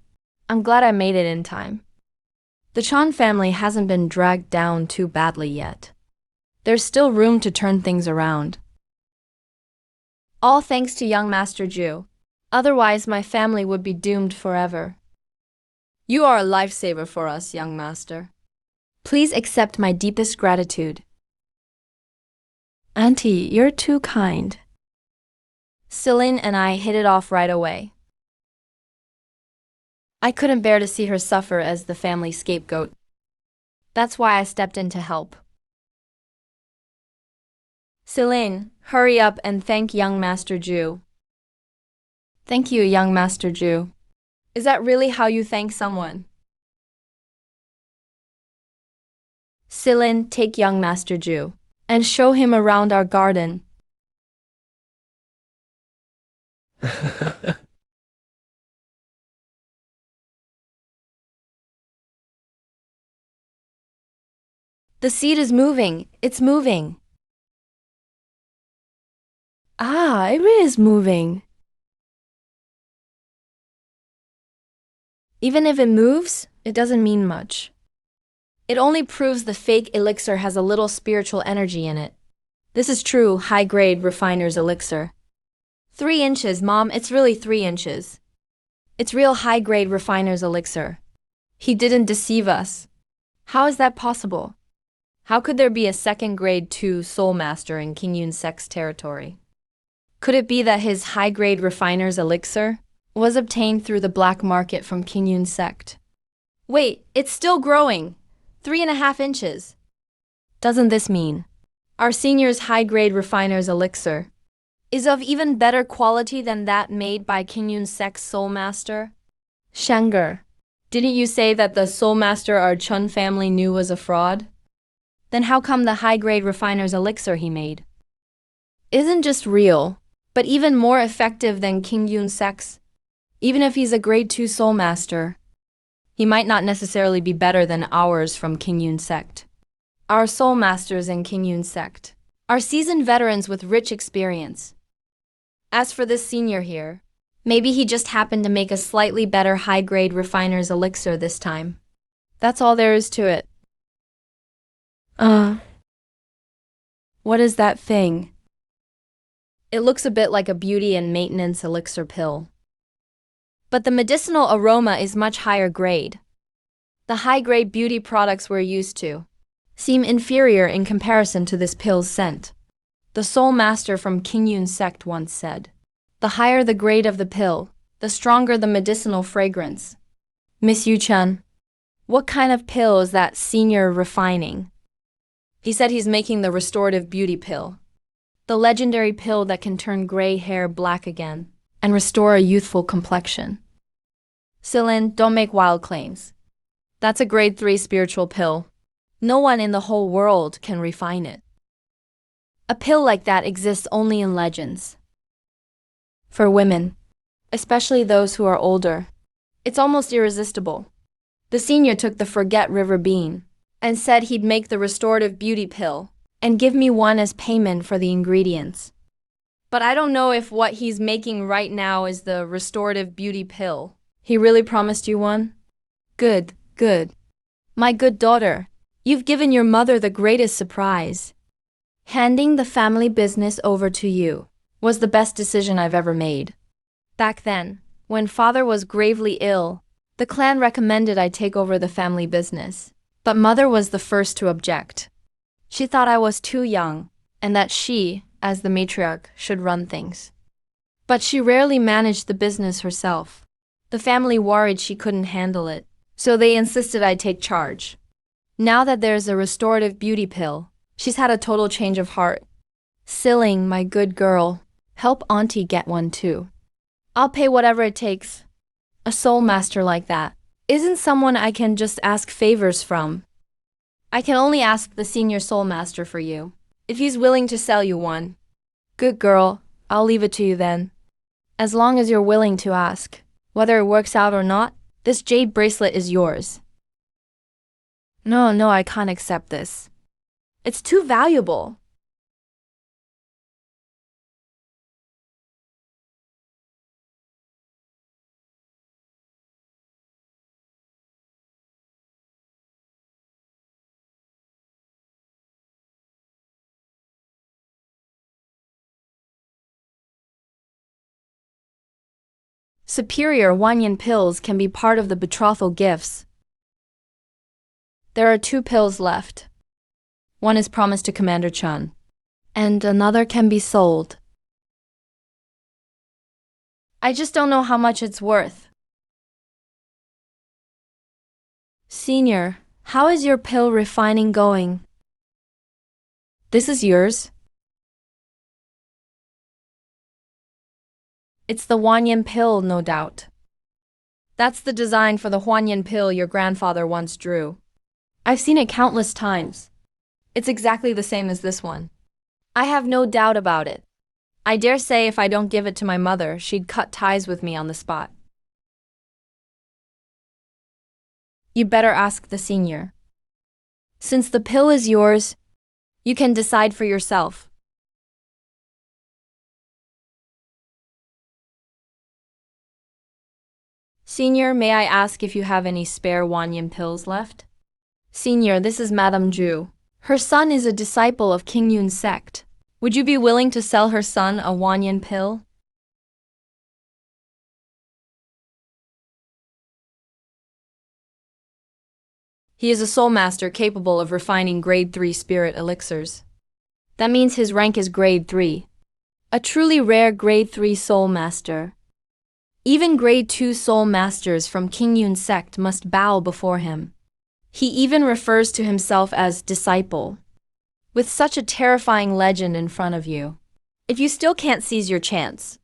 I'm glad I made it in time. The Chan family hasn't been dragged down too badly yet. There's still room to turn things around. All thanks to young Master Ju. Otherwise, my family would be doomed forever. You are a lifesaver for us, young master. Please accept my deepest gratitude. Auntie, you're too kind. Celine and I hit it off right away. I couldn't bear to see her suffer as the family scapegoat. That's why I stepped in to help. Celine, hurry up and thank young Master Ju. Thank you, young Master Ju. Is that really how you thank someone? Celine, take young Master Ju and show him around our garden. The seed is moving. It's moving. Ah, it is moving. Even if it moves, it doesn't mean much. It only proves the fake elixir has a little spiritual energy in it. This is true high-grade refiner's elixir. 3 inches, Mom, it's really 3 inches. It's real high-grade refiner's elixir. He didn't deceive us. How is that possible? How could there be a second grade 2 soul master in King Yun Sek's territory? Could it be that his high-grade refiner's elixir was obtained through the black market from King Yun Sect? Wait, it's still growing! 3.5 inches. Doesn't this mean our senior's high-grade refiner's elixir is of even better quality than that made by King Yun Sek's soul master? Shanger, didn't you say that the soul master our Chun family knew was a fraud? Then how come the high-grade refiner's elixir he made isn't just real, but even more effective than King Yun Sek's? Even if he's a grade 2 soul master, he might not necessarily be better than ours from King Yun Sect. Our soul masters in King Yun Sect are seasoned veterans with rich experience. As for this senior here, maybe he just happened to make a slightly better high-grade refiner's elixir this time. That's all there is to it. What is that thing? It looks a bit like a beauty and maintenance elixir pill. But the medicinal aroma is much higher grade. The high-grade beauty products we're used to seem inferior in comparison to this pill's scent. The soul master from King Yun Sect once said, "The higher the grade of the pill, the stronger the medicinal fragrance." Miss Yu Chen, what kind of pill is that senior refining? He said he's making the restorative beauty pill, the legendary pill that can turn gray hair black again and restore a youthful complexion. Celine, don't make wild claims. That's a grade 3 spiritual pill. No one in the whole world can refine it. A pill like that exists only in legends. For women, especially those who are older, it's almost irresistible. The senior took the Forget River bean and said he'd make the restorative beauty pill and give me one as payment for the ingredients. But I don't know if what he's making right now is the restorative beauty pill. He really promised you one? Good, good. My good daughter, you've given your mother the greatest surprise. Handing the family business over to you was the best decision I've ever made. Back then, when father was gravely ill, the clan recommended I take over the family business. But mother was the first to object. She thought I was too young, and that she, as the matriarch, should run things. But she rarely managed the business herself. The family worried she couldn't handle it, so they insisted I take charge. Now that there's a restorative beauty pill, she's had a total change of heart. Siling, my good girl, Help auntie get one too. I'll pay whatever it takes. A soul master like that isn't someone I can just ask favors from. I can only ask the senior soul master for you, if he's willing to sell you one. Good girl, I'll leave it to you then. As long as you're willing to ask. Whether it works out or not, this jade bracelet is yours. No, I can't accept this. It's too valuable. Superior Wanyan pills can be part of the betrothal gifts. There are 2 pills left. One is promised to Commander Chun, and another can be sold. I just don't know how much it's worth. Senior, how is your pill refining going? This is yours. It's the Wanyan pill, no doubt. That's the design for the Wanyan pill your grandfather once drew. I've seen it countless times. It's exactly the same as this one. I have no doubt about it. I dare say if I don't give it to my mother, she'd cut ties with me on the spot. You better ask the senior. Since the pill is yours, you can decide for yourself. Senior, may I ask if you have any spare Wanyan pills left? Senior, this is Madame Ju. Her son is a disciple of King Yun's sect. Would you be willing to sell her son a Wanyan pill? He is a soul master capable of refining grade 3 spirit elixirs. That means his rank is grade 3. A truly rare grade 3 soul master. Even grade 2 soul masters from King Yun's sect must bow before him. He even refers to himself as disciple. With such a terrifying legend in front of you, if you still can't seize your chance,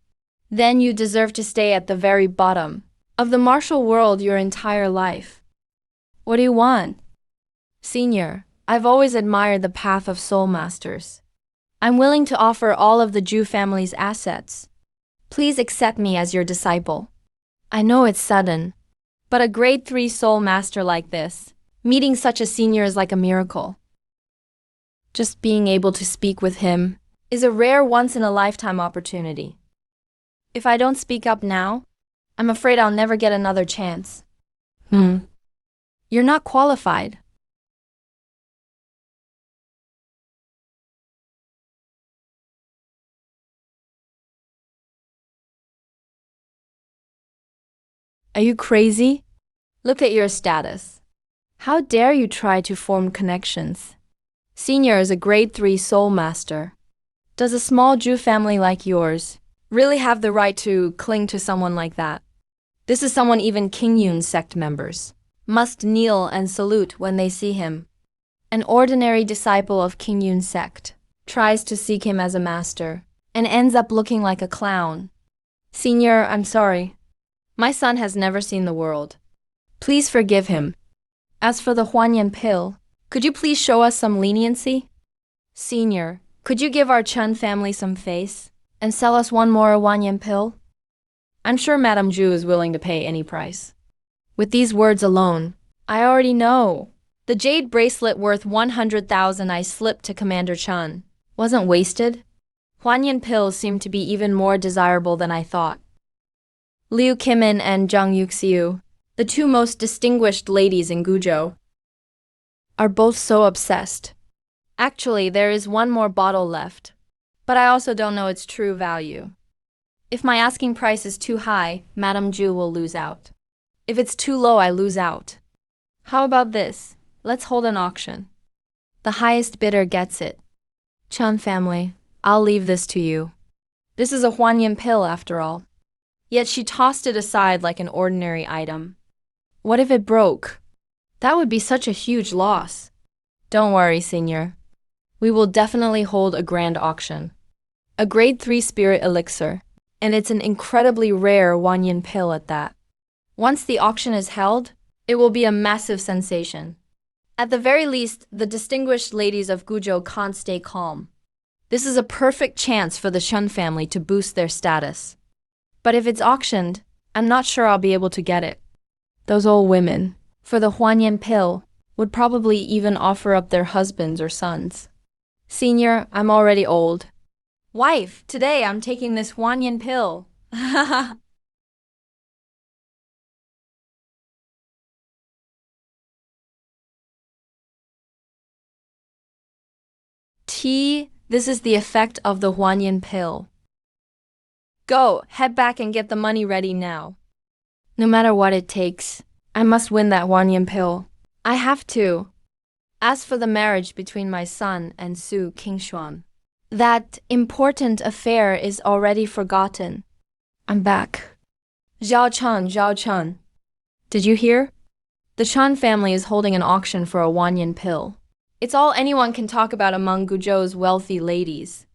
then you deserve to stay at the very bottom of the martial world your entire life. What do you want? Senior, I've always admired the path of soul masters. I'm willing to offer all of the Ju family's assets. Please accept me as your disciple. I know it's sudden, but a grade 3 soul master like this, meeting such a senior is like a miracle. Just being able to speak with him is a rare once-in-a-lifetime opportunity. If I don't speak up now, I'm afraid I'll never get another chance. You're not qualified. Are you crazy? Look at your status. How dare you try to form connections? Senior is a grade 3 soul master. Does a small Ju family like yours really have the right to cling to someone like that? This is someone even King Yun's sect members must kneel and salute when they see him. An ordinary disciple of King Yun's sect tries to seek him as a master and ends up looking like a clown. Senior, I'm sorry. My son has never seen the world. Please forgive him. As for the Huanyan pill, could you please show us some leniency? Senior, could you give our Chun family some face and sell us one more Huanyan pill? I'm sure Madame Ju is willing to pay any price. With these words alone, I already know. The jade bracelet worth 100,000 I slipped to Commander Chun wasn't wasted. Huanyan pills seem to be even more desirable than I thought. Liu Kimin and Zhang Yuxiu, the 2 most distinguished ladies in Guizhou, are both so obsessed. Actually, there is one more bottle left, but I also don't know its true value. If my asking price is too high, Madame Ju will lose out. If it's too low, I lose out. How about this? Let's hold an auction. The highest bidder gets it. Chun family, I'll leave this to you. This is a Huanyan pill after all. Yet she tossed it aside like an ordinary item. What if it broke? That would be such a huge loss. Don't worry, Senior. We will definitely hold a grand auction. A grade 3 spirit elixir. And it's an incredibly rare Wanyan pill at that. Once the auction is held, it will be a massive sensation. At the very least, the distinguished ladies of Guizhou can't stay calm. This is a perfect chance for the Chen family to boost their status. But if it's auctioned, I'm not sure I'll be able to get it. Those old women, for the Huanyan pill, would probably even offer up their husbands or sons. Senior, I'm already old. Wife, today I'm taking this Huanyan pill. This is the effect of the Huanyan pill. Go, head back and get the money ready now. No matter what it takes, I must win that Huanyan pill. I have to. As for the marriage between my son and Su Qingshuan, that important affair is already forgotten. I'm back. Zhao Chun. Did you hear? The Chan family is holding an auction for a Wanyan pill. It's all anyone can talk about among Guizhou's wealthy ladies.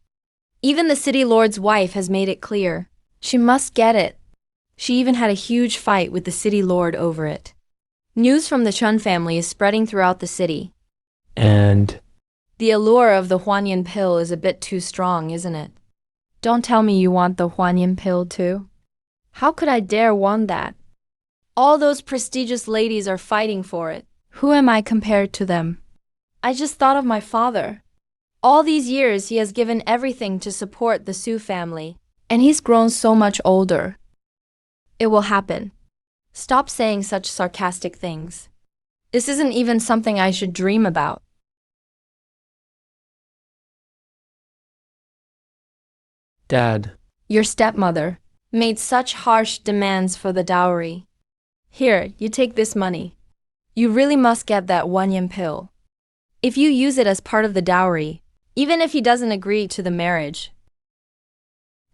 Even the city lord's wife has made it clear. She must get it. She even had a huge fight with the city lord over it. News from the Chun family is spreading throughout the city. And The allure of the Huanyan pill is a bit too strong, isn't it? Don't tell me you want the Huanyan pill too. How could I dare want that? All those prestigious ladies are fighting for it. Who am I compared to them? I just thought of my father. All these years he has given everything to support the Su family, and he's grown so much older. It will happen. Stop saying such sarcastic things. This isn't even something I should dream about. Dad, Your stepmother made such harsh demands for the dowry. Here, you take this money. You really must get that Wanyan pill. If you use it as part of the dowry, even if he doesn't agree to the marriage,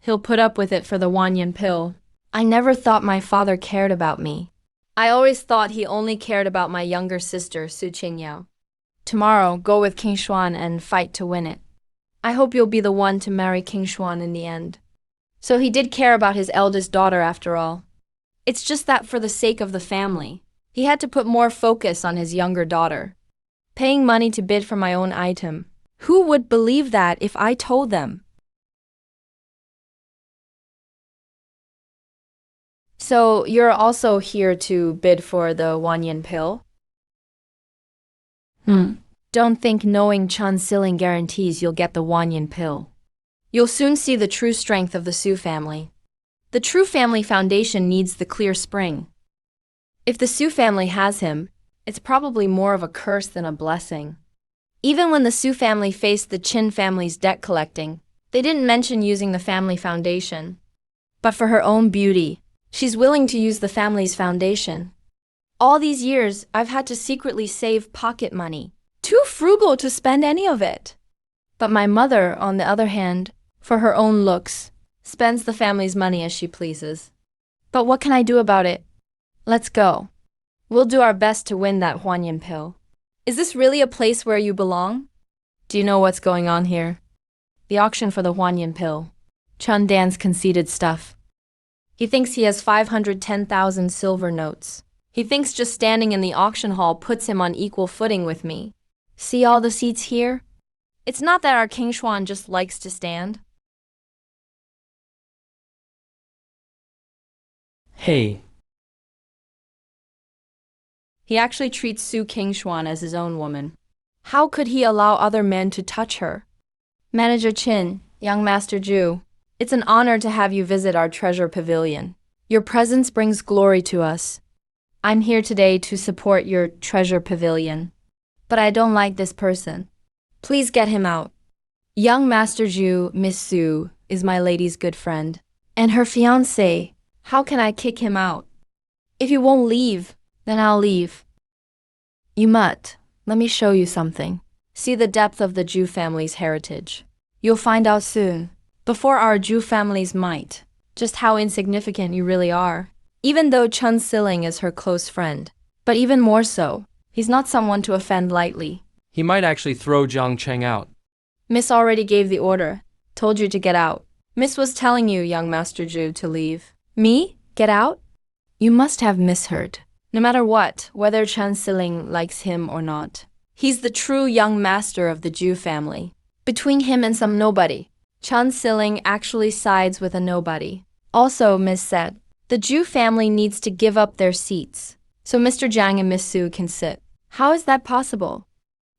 he'll put up with it for the Wanyan pill. I never thought my father cared about me. I always thought he only cared about my younger sister, Su Qingyao. Tomorrow, go with King Xuan and fight to win it. I hope you'll be the one to marry King Xuan in the end. So he did care about his eldest daughter after all. It's just that for the sake of the family, he had to put more focus on his younger daughter. Paying money to bid for my own item. Who would believe that if I told them? So you're also here to bid for the Wanyan pill? Don't think knowing Chun Siling guarantees you'll get the Wanyan pill. You'll soon see the true strength of the Su family. The true family foundation needs the clear spring. If the Su family has him, it's probably more of a curse than a blessing. Even when the Su family faced the Qin family's debt collecting, they didn't mention using the family foundation. But for her own beauty, she's willing to use the family's foundation. All these years, I've had to secretly save pocket money. Too frugal to spend any of it. But my mother, on the other hand, for her own looks, spends the family's money as she pleases. But what can I do about it? Let's go. We'll do our best to win that Huanyan pill. Is this really a place where you belong? Do you know what's going on here? The auction for the Huanyan pill. Chun Dan's conceited stuff. He thinks he has 510,000 silver notes. He thinks just standing in the auction hall puts him on equal footing with me. See all the seats here? It's not that our King Xuan just likes to stand. hey, He actually treats Su Qingshuan as his own woman. How could he allow other men to touch her? Manager Qin, young Master Zhu, it's an honor to have you visit our treasure pavilion. Your presence brings glory to us. I'm here today to support your treasure pavilion. But I don't like this person. Please get him out. Young Master Zhu, Miss Su, is my lady's good friend. And her fiancé, how can I kick him out? If you won't leave, then I'll leave. You must. Let me show you something. See the depth of the Zhu family's heritage. You'll find out soon, before our Zhu family's might, just how insignificant you really are. Even though Chun Siling is her close friend, but even more so, he's not someone to offend lightly. he might actually throw Jiang Cheng out. Miss already gave the order. Told you to get out. Miss was telling you, young Master Jew, to leave. Me? Get out? You must have misheard. No matter what, whether Chen Siling likes him or not, he's the true young master of the Jew family. Between him and some nobody, Chen Siling actually sides with a nobody. Also, Miss said, the Jew family needs to give up their seats, so Mr. Jiang and Miss Su can sit. How is that possible?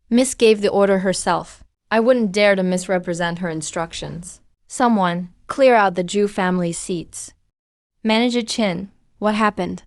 Miss gave the order herself. I wouldn't dare to misrepresent her instructions. Someone, clear out the Jew family's seats. Manager Chin, what happened?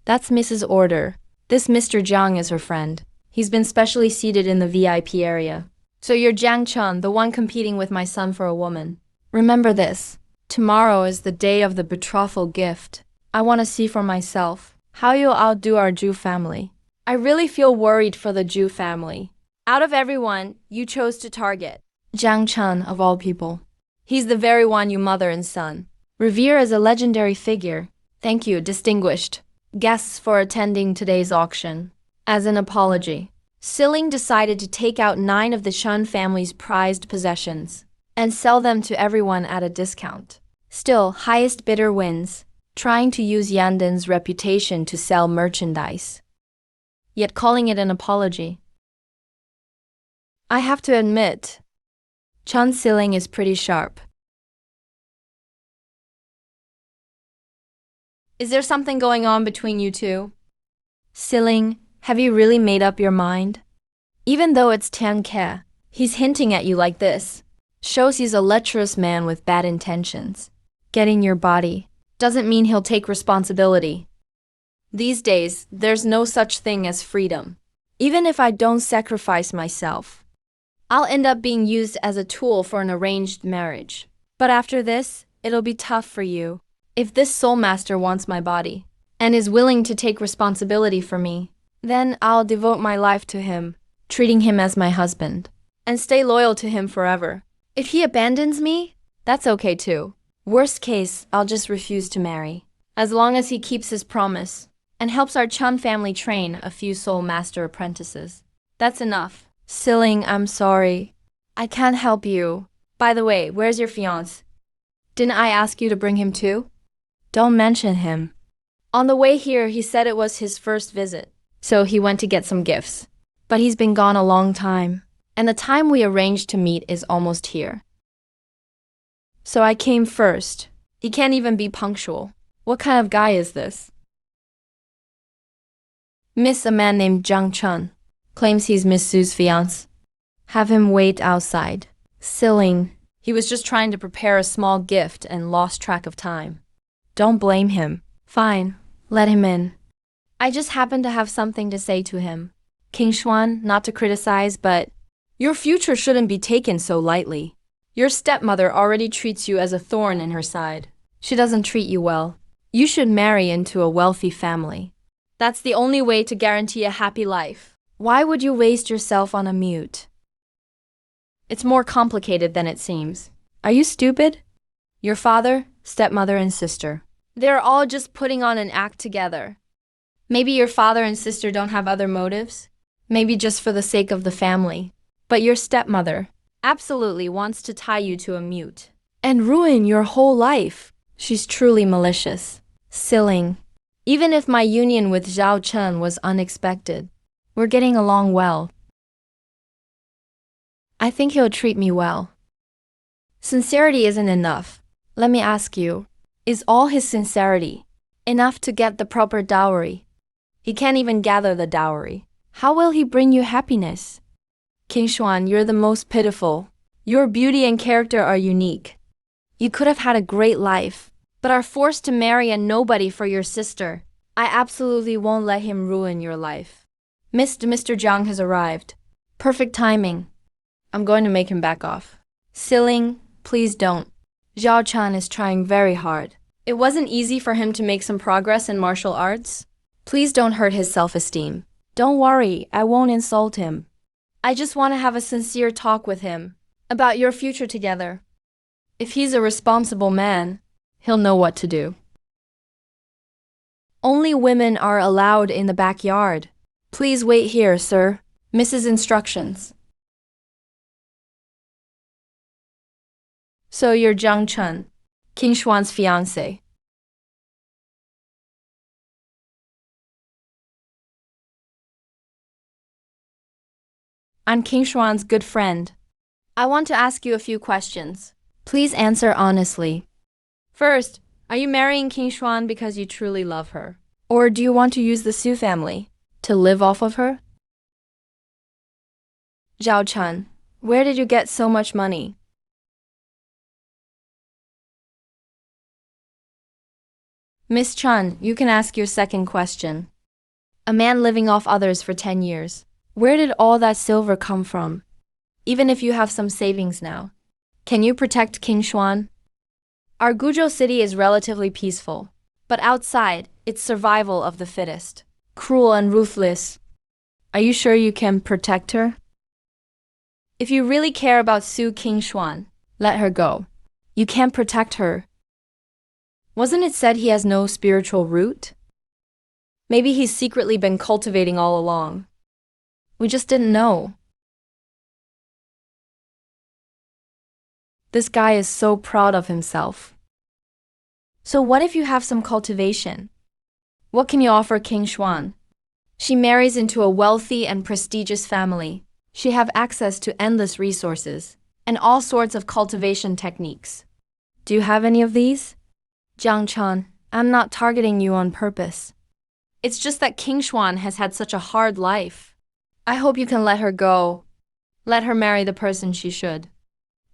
That's Mrs. Order. This Mr. Jiang is her friend. He's been specially seated in the VIP area. So you're Jiang Chun, the one competing with my son for a woman. Remember this. Tomorrow is the day of the betrothal gift. I want to see for myself how you'll outdo our Jew family. I really feel worried for the Jew family. Out of everyone, you chose to target Jiang Chun of all people. He's the very one you mother and son revere as a legendary figure. Thank you, distinguished guests, for attending today's auction. As an apology, Siling decided to take out 9 of the Chun family's prized possessions and sell them to everyone at a discount. Still, highest bidder wins, trying to use Yanden's reputation to sell merchandise, yet calling it an apology. I have to admit, Chun Siling is pretty sharp. Is there something going on between you two? Siling, have you really made up your mind? Even though it's Tian Ke, he's hinting at you like this. Shows he's a lecherous man with bad intentions. Getting your body doesn't mean he'll take responsibility. These days, there's no such thing as freedom. Even if I don't sacrifice myself, I'll end up being used as a tool for an arranged marriage. But after this, it'll be tough for you. If this soul master wants my body and is willing to take responsibility for me, then I'll devote my life to him, treating him as my husband, and stay loyal to him forever. If he abandons me, that's okay too. Worst case, I'll just refuse to marry, as long as he keeps his promise and helps our Chun family train a few soul master apprentices. That's enough. Siling, I'm sorry. I can't help you. By the way, where's your fiancé? Didn't I ask you to bring him too? Don't mention him. On the way here, he said it was his first visit, so he went to get some gifts. But he's been gone a long time, and the time we arranged to meet is almost here. So I came first. He can't even be punctual. What kind of guy is this? Miss, a man named Jiang Chun. Claims he's Miss Su's fiancé. Have him wait outside. Siling. He was just trying to prepare a small gift and lost track of time. Don't blame him. Fine, let him in. I just happen to have something to say to him. King Xuan, not to criticize, but your future shouldn't be taken so lightly. Your stepmother already treats you as a thorn in her side. She doesn't treat you well. You should marry into a wealthy family. That's the only way to guarantee a happy life. Why would you waste yourself on a mute? It's more complicated than it seems. Are you stupid? Your father, stepmother, and sister. They're all just putting on an act together. Maybe your father and sister don't have other motives. Maybe just for the sake of the family. But your stepmother absolutely wants to tie you to a mute and ruin your whole life. She's truly malicious. Siling. Even if my union with Zhao Chen was unexpected, we're getting along well. I think he'll treat me well. Sincerity isn't enough. Let me ask you, is all his sincerity enough to get the proper dowry? He can't even gather the dowry. How will he bring you happiness? King Xuan, you're the most pitiful. Your beauty and character are unique. You could have had a great life, but are forced to marry a nobody for your sister. I absolutely won't let him ruin your life. Mr. Jiang has arrived. Perfect timing. I'm going to make him back off. Siling, please don't. Zhao Chan is trying very hard. It wasn't easy for him to make some progress in martial arts. Please don't hurt his self-esteem. Don't worry, I won't insult him. I just want to have a sincere talk with him about your future together. If he's a responsible man, he'll know what to do. Only women are allowed in the backyard. Please wait here, sir. Mrs. Instructions. So you're Zhang Chen, King Xuan's fiancé. I'm King Xuan's good friend. I want to ask you a few questions. Please answer honestly. First, are you marrying King Xuan because you truly love her? Or do you want to use the Su family to live off of her? Zhao Chen, where did you get so much money? Miss Chen, you can ask your second question. A man living off others for 10 years. Where did all that silver come from? Even if you have some savings now. Can you protect King Xuan? Our Guizhou city is relatively peaceful, but outside, it's survival of the fittest. Cruel and ruthless. Are you sure you can protect her? If you really care about Su King Xuan, let her go. You can't protect her. Wasn't it said he has no spiritual root? Maybe he's secretly been cultivating all along. We just didn't know. This guy is so proud of himself. So what if you have some cultivation? What can you offer King Xuan? She marries into a wealthy and prestigious family. She have access to endless resources and all sorts of cultivation techniques. Do you have any of these? Jiang Chan, I'm not targeting you on purpose. It's just that King Xuan has had such a hard life. I hope you can let her go. Let her marry the person she should.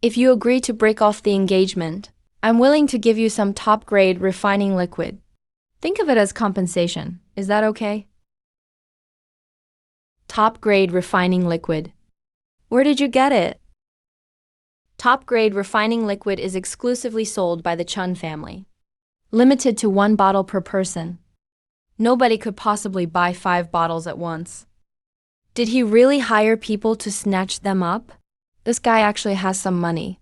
If you agree to break off the engagement, I'm willing to give you some top-grade refining liquid. Think of it as compensation. Is that okay? Top-grade refining liquid. Where did you get it? Top-grade refining liquid is exclusively sold by the Chun family. Limited to 1 bottle per person. Nobody could possibly buy 5 bottles at once. Did he really hire people to snatch them up? This guy actually has some money.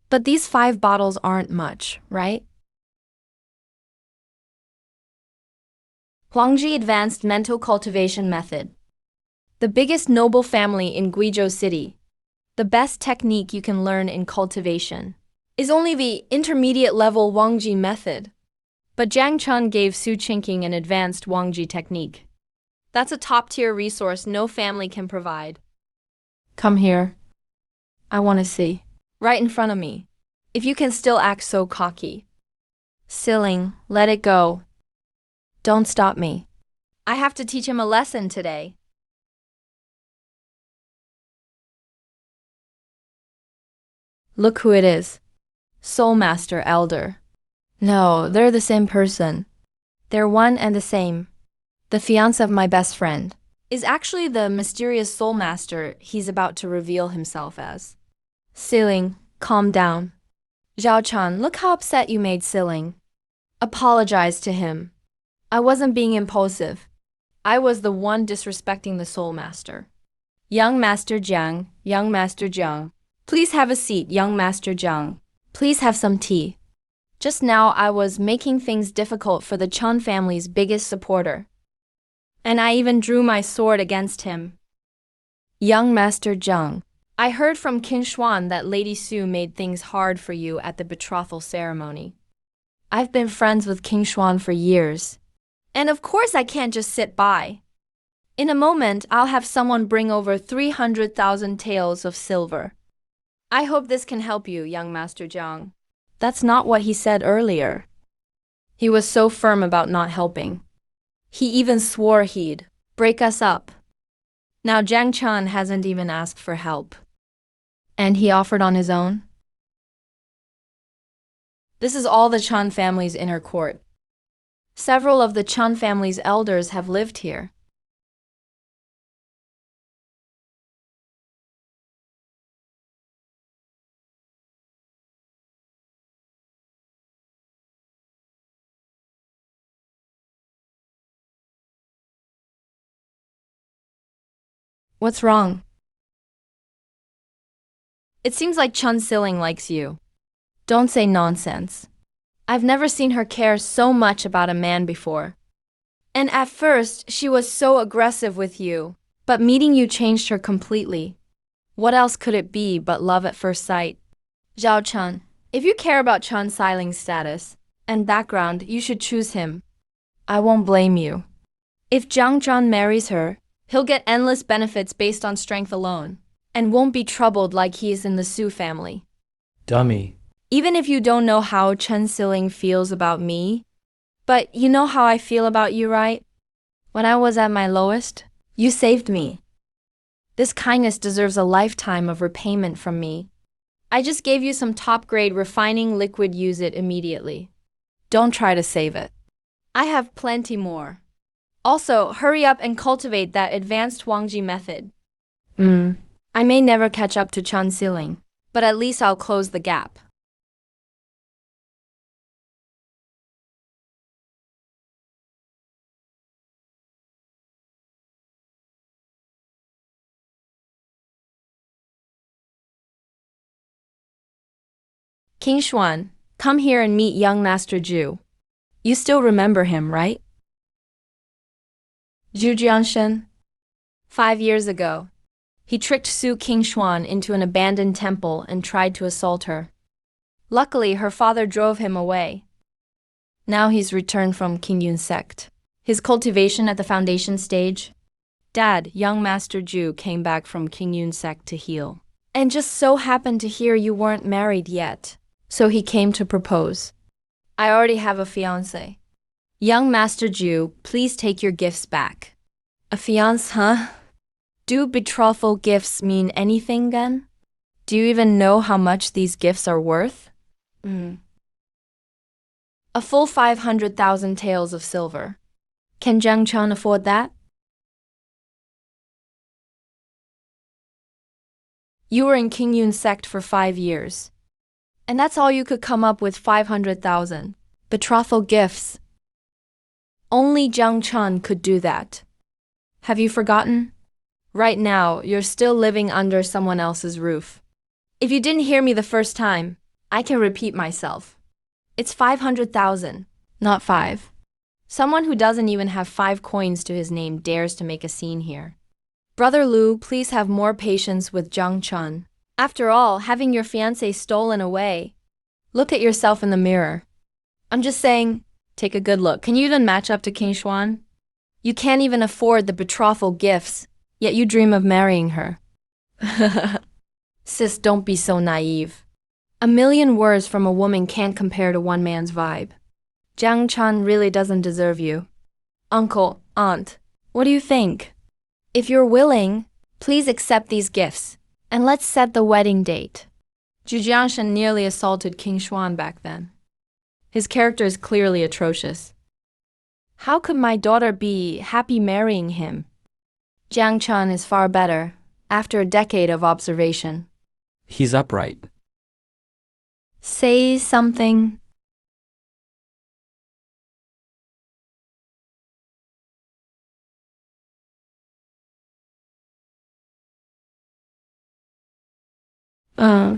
But these 5 bottles aren't much, right? Huangji Advanced Mental Cultivation Method. The biggest noble family in Guizhou City. The best technique you can learn in cultivation is only the intermediate level Huangji method. But Jiang Chun gave Su Qingqing an advanced Huangji technique. That's a top-tier resource no family can provide. Come here. I want to see. Right in front of me. If you can still act so cocky. Silling, let it go. Don't stop me. I have to teach him a lesson today. Look who it is. Soul Master Elder. No, they're the same person. They're one and the same. The fiancé of my best friend is actually the mysterious Soul Master he's about to reveal himself as. Siling, calm down. Zhao Chan, look how upset you made Siling. Apologize to him. I wasn't being impulsive. I was the one disrespecting the Soul Master. Young Master Jiang, Young Master Jiang. Please have a seat, Young Master Jiang. Please have some tea. Just now I was making things difficult for the Chun family's biggest supporter. And I even drew my sword against him. Young Master Jiang, I heard from King Xuan that Lady Su made things hard for you at the betrothal ceremony. I've been friends with King Xuan for years. And of course I can't just sit by. In a moment, I'll have someone bring over 300,000 taels of silver. I hope this can help you, Young Master Jiang. That's not what he said earlier. He was so firm about not helping. He even swore he'd break us up. Now Jiang Chan hasn't even asked for help. And he offered on his own? This is all the Chan family's inner court. Several of the Chan family's elders have lived here. What's wrong? It seems like Chun Siling likes you. Don't say nonsense. I've never seen her care so much about a man before. And at first, she was so aggressive with you, but meeting you changed her completely. What else could it be but love at first sight? Zhao Chun, If you care about Chun Siling's status and background, you should choose him. I won't blame you. If Jiang Zhan marries her, he'll get endless benefits based on strength alone, and won't be troubled like he is in the Su family. Dummy. Even if you don't know how Chen Siling feels about me, but you know how I feel about you, right? When I was at my lowest, you saved me. This kindness deserves a lifetime of repayment from me. I just gave you some top-grade refining liquid. Use it immediately. Don't try to save it. I have plenty more. Also, hurry up and cultivate that advanced Wangji method. I may never catch up to Chen Siling, but at least I'll close the gap. King Xuan, come here and meet young Master Zhu. You still remember him, right? Zhu Jianshen. 5 years ago, he tricked Su King Xuan into an abandoned temple and tried to assault her. Luckily, her father drove him away. Now he's returned from Qingyun sect. His cultivation at the foundation stage. Dad, young Master Zhu came back from Qingyun sect to heal. And just so happened to hear you weren't married yet. So he came to propose. I already have a fiancé. Young Master Zhu, please take your gifts back. A fiancé, huh? Do betrothal gifts mean anything then? Do you even know how much these gifts are worth? A full 500,000 taels of silver. Can Jiang Chun afford that? You were in Qingyun sect for 5 years. And that's all you could come up with, 500,000. Betrothal gifts. Only Jiang Chun could do that. Have you forgotten? Right now, you're still living under someone else's roof. If you didn't hear me the first time, I can repeat myself. It's 500,000, not 5. Someone who doesn't even have 5 coins to his name dares to make a scene here. Brother Lu, please have more patience with Jiang Chun. After all, having your fiancé stolen away. Look at yourself in the mirror. I'm just saying, take a good look. Can you even match up to King Xuan? You can't even afford the betrothal gifts, yet you dream of marrying her. Sis, don't be so naive. A million words from a woman can't compare to one man's vibe. Jiang Chun really doesn't deserve you. Uncle, aunt, what do you think? If you're willing, please accept these gifts, and let's set the wedding date. Zhu Jianshan nearly assaulted King Xuan back then. His character is clearly atrocious. How could my daughter be happy marrying him? Jiang Chun is far better, after a decade of observation. He's upright. Say something. Uh,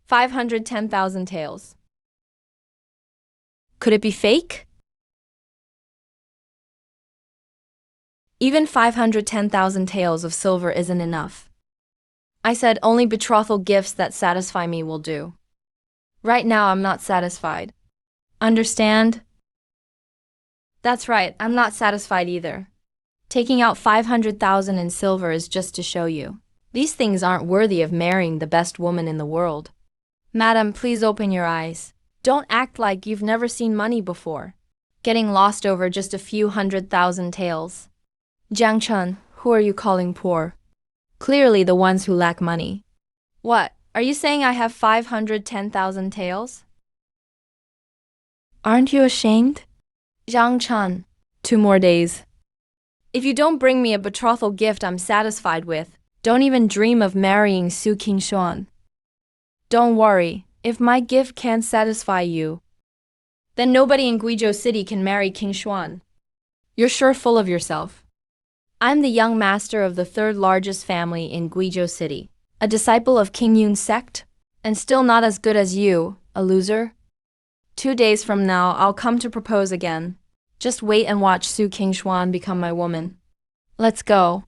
510,000 taels. Could it be fake? Even 510,000 taels of silver isn't enough. I said only betrothal gifts that satisfy me will do. Right now I'm not satisfied. Understand? That's right, I'm not satisfied either. Taking out 500,000 in silver is just to show you. These things aren't worthy of marrying the best woman in the world. Madam, please open your eyes. Don't act like you've never seen money before, getting lost over just a few 100,000 taels. Jiang Chun, who are you calling poor? Clearly the ones who lack money. What, are you saying I have 510,000 taels? Aren't you ashamed? Jiang Chun, 2 more days. If you don't bring me a betrothal gift I'm satisfied with, don't even dream of marrying Su King Xuan. Don't worry, if my gift can't satisfy you, then nobody in Guizhou City can marry King Xuan. You're sure full of yourself. I'm the young master of the 3rd largest family in Guizhou City, a disciple of Qingyun sect, and still not as good as you, a loser. 2 days from now, I'll come to propose again. Just wait and watch Su King Xuan become my woman. Let's go.